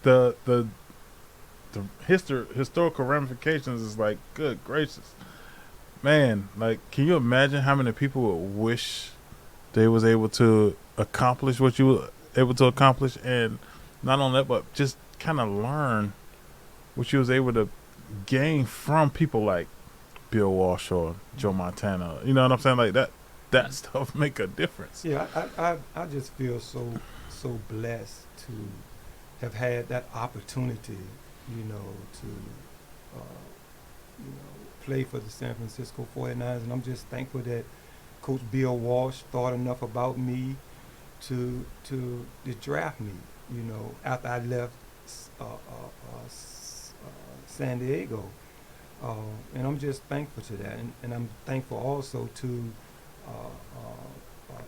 the historical ramifications is like, good gracious. Man, like, can you imagine how many people would wish they was able to accomplish what you were able to accomplish, and not only that, but just kind of learn what you was able to gain from people like Bill Walsh or Joe Montana. You know what I'm saying? Like that stuff make a difference. Yeah, I just feel so blessed to have had that opportunity, you know, to play for the San Francisco 49ers, and I'm just thankful that Coach Bill Walsh thought enough about me to draft me, you know, after I left San Diego. And I'm just thankful to that. And I'm thankful also to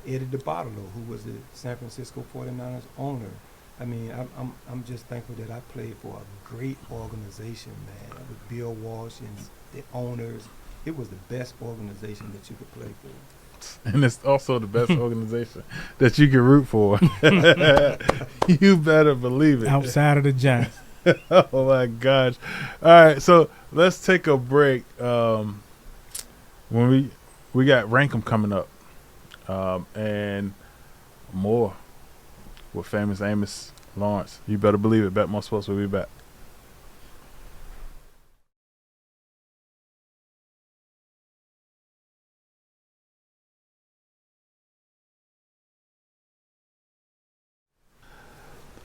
Eddie DeBartolo, who was the San Francisco 49ers owner. I mean, I'm just thankful that I played for a great organization, man. With Bill Walsh and the owners. It was the best organization that you could play for. And it's also the best organization that you can root for. You better believe it. Outside of the Giants. Oh, my gosh. All right, so let's take a break. When we got Rank 'em coming up, and more with famous Amos Lawrence. You better believe it. Bet More Sports will be back.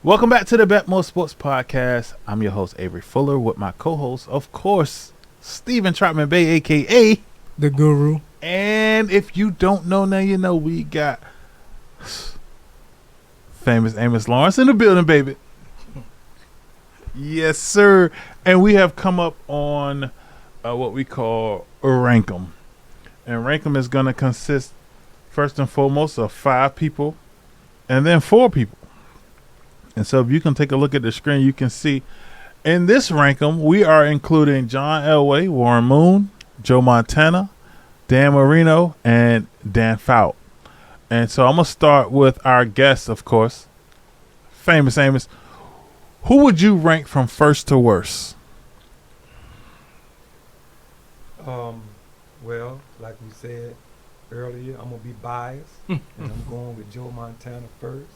Welcome back to the Bet More Sports Podcast. I'm your host, Avery Fuller, with my co-host, of course, Stephen Trotman Bay, a.k.a. The Guru. And if you don't know, now you know, we got famous Amos Lawrence in the building, baby. Yes, sir. And we have come up on what we call Rank 'em. And Rank 'em is going to consist, first and foremost, of 5 people and then 4 people. And so if you can take a look at the screen, you can see in this Rank 'em, we are including John Elway, Warren Moon, Joe Montana, Dan Marino, and Dan Fouts. And so I'm going to start with our guest, of course, famous Amos. Who would you rank from first to worst? Well, like we said earlier, I'm going to be biased, and I'm going with Joe Montana first.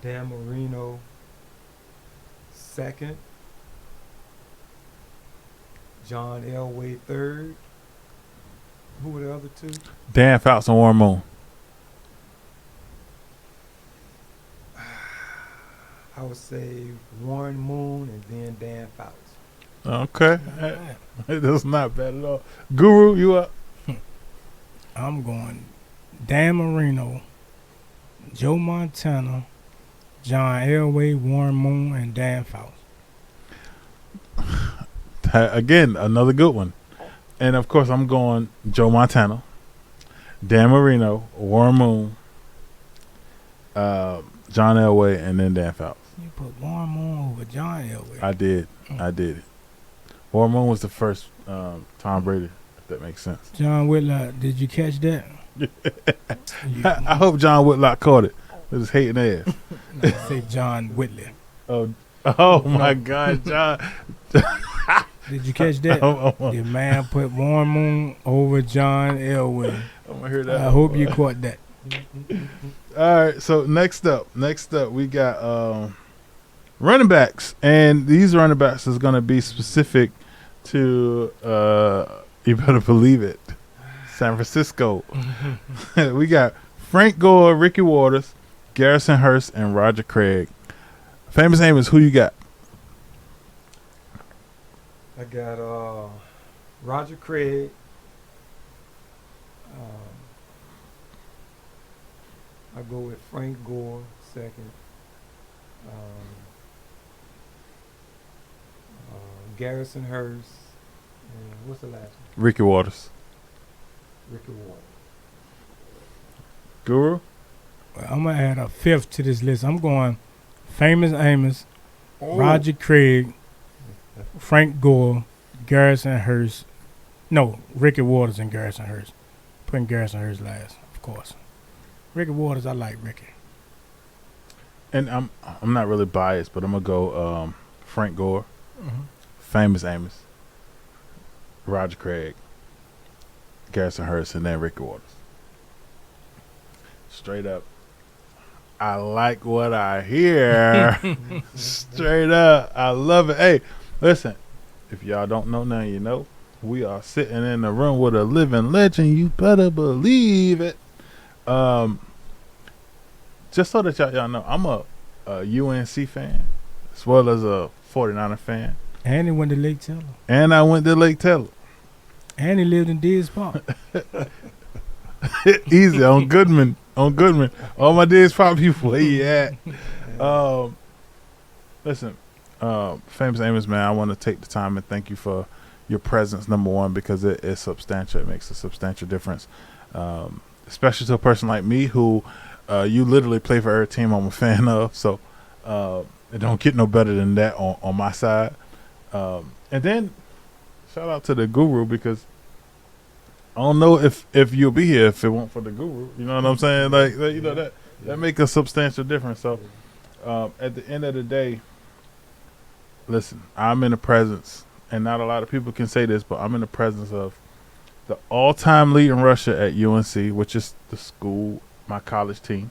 Dan Marino second. John Elway third. Who were the other 2? Dan Fouts and Warren Moon. I would say Warren Moon and then Dan Fouts. Okay. That's not bad at all. Guru, you up? I'm going Dan Marino, Joe Montana, John Elway, Warren Moon, and Dan Fouts. Again, another good one. And, of course, I'm going Joe Montana, Dan Marino, Warren Moon, John Elway, and then Dan Fouts. You put Warren Moon over John Elway. I did. I did it. Warren Moon was the first Tom Brady, if that makes sense. John Whitlock, did you catch that? I hope John Whitlock caught it with his hating ass. No, say John Whitley. Oh my God, John. Did you catch that? The man put Warren Moon over John Elway. I'm gonna hear that. I hope you caught that. All right, so next up, we got running backs, and these running backs is gonna be specific to you better believe it, San Francisco. We got Frank Gore, Ricky Waters, Garrison Hurst, and Roger Craig. Famous Amos, who you got? I got Roger Craig, I go with Frank Gore second. Garrison Hurst. And what's the last one? Ricky Waters. Ricky Waters. Guru? I'm going to add a fifth to this list. I'm going Famous Amos, Roger Craig, Frank Gore, Garrison Hurst. No, Ricky Waters and Garrison Hurst. Putting Garrison Hurst last, of course. Ricky Waters, I like Ricky. And I'm not really biased, but I'm going to go Frank Gore, Famous Amos, Roger Craig, Garrison Hurst, and then Ricky Waters. Straight up. I like what I hear. Straight up. I love it. Hey, listen, if y'all don't know now, you know. We are sitting in the room with a living legend. You better believe it. Just so that y'all know, I'm a UNC fan as well as a 49er fan. And he went to Lake Taylor. And I went to Lake Taylor. And he lived in Deers Park. Easy on Goodman. On Goodman. All my Deers Park people, where you at? Listen, Famous Amos, man, I want to take the time and thank you for your presence, number one, because it is substantial. It makes a substantial difference, especially to a person like me who you literally play for every team I'm a fan of. So it don't get no better than that on my side. And then shout out to the Guru, because I don't know if you'll be here if it weren't for the Guru. You know what I'm saying? Like you know that make a substantial difference. So at the end of the day, listen, I'm in the presence, and not a lot of people can say this, but I'm in the presence of the all-time leading rusher at UNC, which is the school, my college team.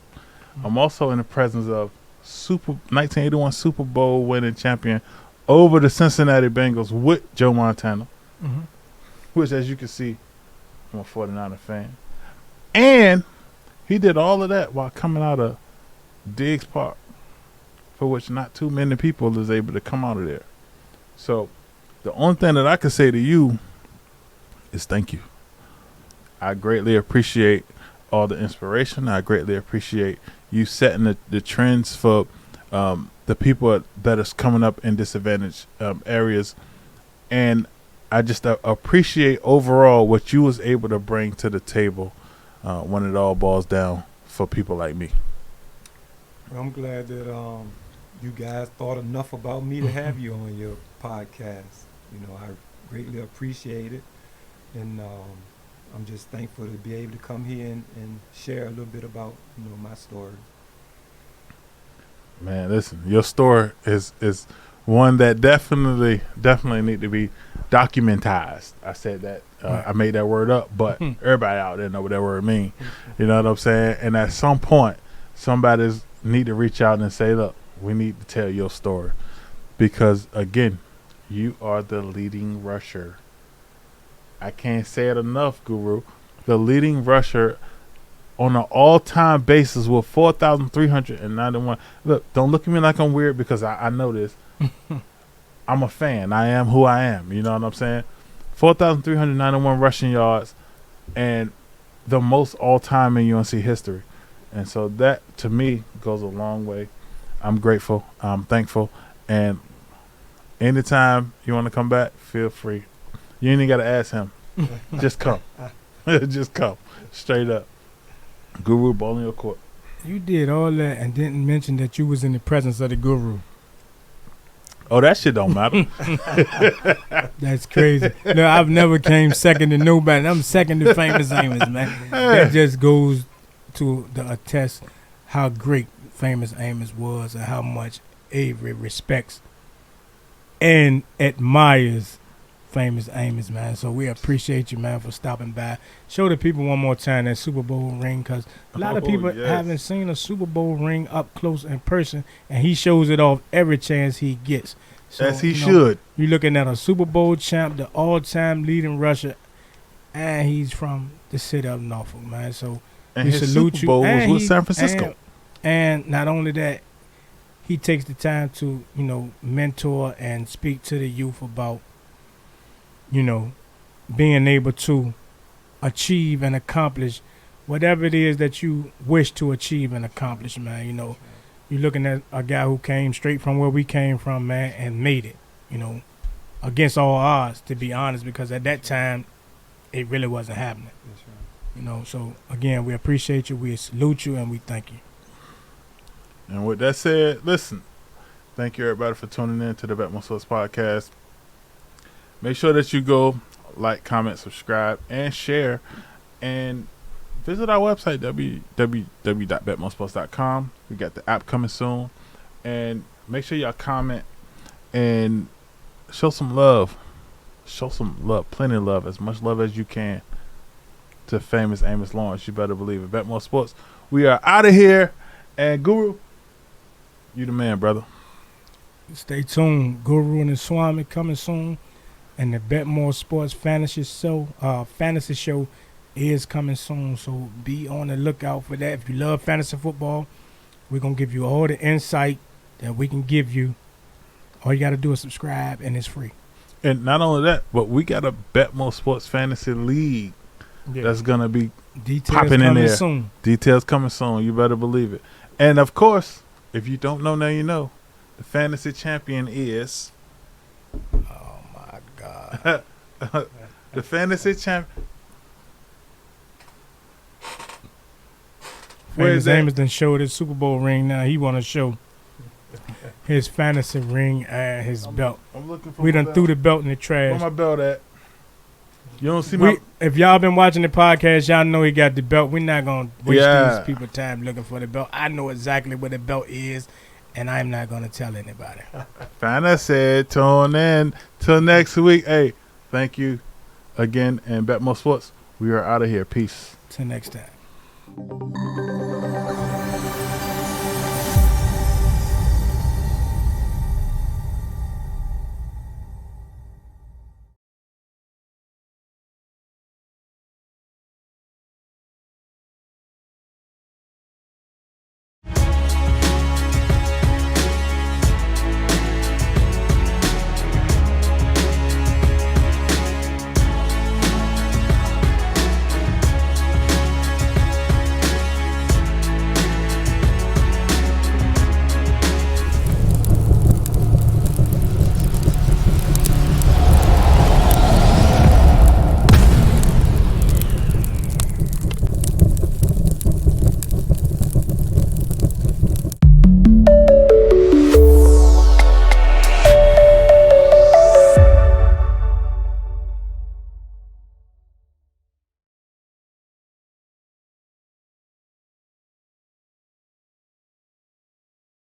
I'm also in the presence of 1981 Super Bowl winning champion over the Cincinnati Bengals with Joe Montana, which, as you can see, I'm a 49er fan. And he did all of that while coming out of Diggs Park, for which not too many people is able to come out of there. So the only thing that I can say to you is thank you. I greatly appreciate all the inspiration. I greatly appreciate you setting the trends for the people that is coming up in disadvantaged areas. And I just appreciate overall what you was able to bring to the table when it all boils down for people like me. I'm glad that you guys thought enough about me to have you on your podcast. You know, I greatly appreciate it. And I'm just thankful to be able to come here and share a little bit about, you know, my story. Man, listen, your story is one that definitely need to be documentized. I said that. I made that word up, but everybody out there know what that word means. You know what I'm saying? And at some point, somebody's need to reach out and say, look, we need to tell your story. Because, again, you are the leading rusher. I can't say it enough, Guru. The leading rusher on an all-time basis with 4,391. Look, don't look at me like I'm weird, because I know this. I'm a fan. I am who I am. You know what I'm saying? 4,391 rushing yards and the most all-time in UNC history. And so that, to me, goes a long way. I'm grateful. I'm thankful. And anytime you want to come back, feel free. You ain't even got to ask him. Just come. Just come. Straight up. Guru, ball in your court. You did all that and didn't mention that you was in the presence of the Guru. Oh, that shit don't matter. That's crazy. No, I've never came second to nobody. I'm second to Famous Amos, man. That just goes to attest how great Famous Amos was and how much Avery respects and admires Famous Amos, man. So we appreciate you, man, for stopping by. Show the people one more time that Super Bowl ring, because a lot of people haven't seen a Super Bowl ring up close in person, and he shows it off every chance he gets. So, as he should. You're looking at a Super Bowl champ, the all-time leading rusher, and he's from the city of Norfolk, man. So and we his salute Super Bowl you. was with San Francisco. And not only that, he takes the time to, you know, mentor and speak to the youth about, you know, being able to achieve and accomplish whatever it is that you wish to achieve and accomplish, man. You know, you're looking at a guy who came straight from where we came from, man, and made it. You know, against all odds, to be honest, because at that time, it really wasn't happening. That's right. You know, so again, we appreciate you, we salute you, and we thank you. And with that said, listen, thank you everybody for tuning in to the Bet More Sports Podcast. Make sure that you go like, comment, subscribe, and share, and visit our website, www.betmoresports.com. We got the app coming soon, and make sure y'all comment and show some love. Show some love, plenty of love, as much love as you can to famous Amos Lawrence. You better believe it. Bet More Sports. We are out of here. And Guru, you the man, brother. Stay tuned. Guru and the Swami coming soon. And the Bet More Sports fantasy show is coming soon. So be on the lookout for that. If you love fantasy football, we're going to give you all the insight that we can give you. All you got to do is subscribe, and it's free. And not only that, but we got a Bet More Sports Fantasy League that's going to be popping in there. Soon. Details coming soon. You better believe it. And, of course, if you don't know, now you know. The fantasy champion is... Oh, my God. The fantasy champion... Famous Amos done showed his Super Bowl ring. Now he want to show his fantasy ring and his belt. I'm looking for we done threw the belt in the trash. Where my belt at? You don't see my... If y'all been watching the podcast, y'all know he got the belt. We're not going to waste these people time looking for the belt. I know exactly what the belt is, and I'm not going to tell anybody. Fantasy, tune in till next week. Hey, thank you again, and Bet More Sports. We are out of here. Peace. Till next time.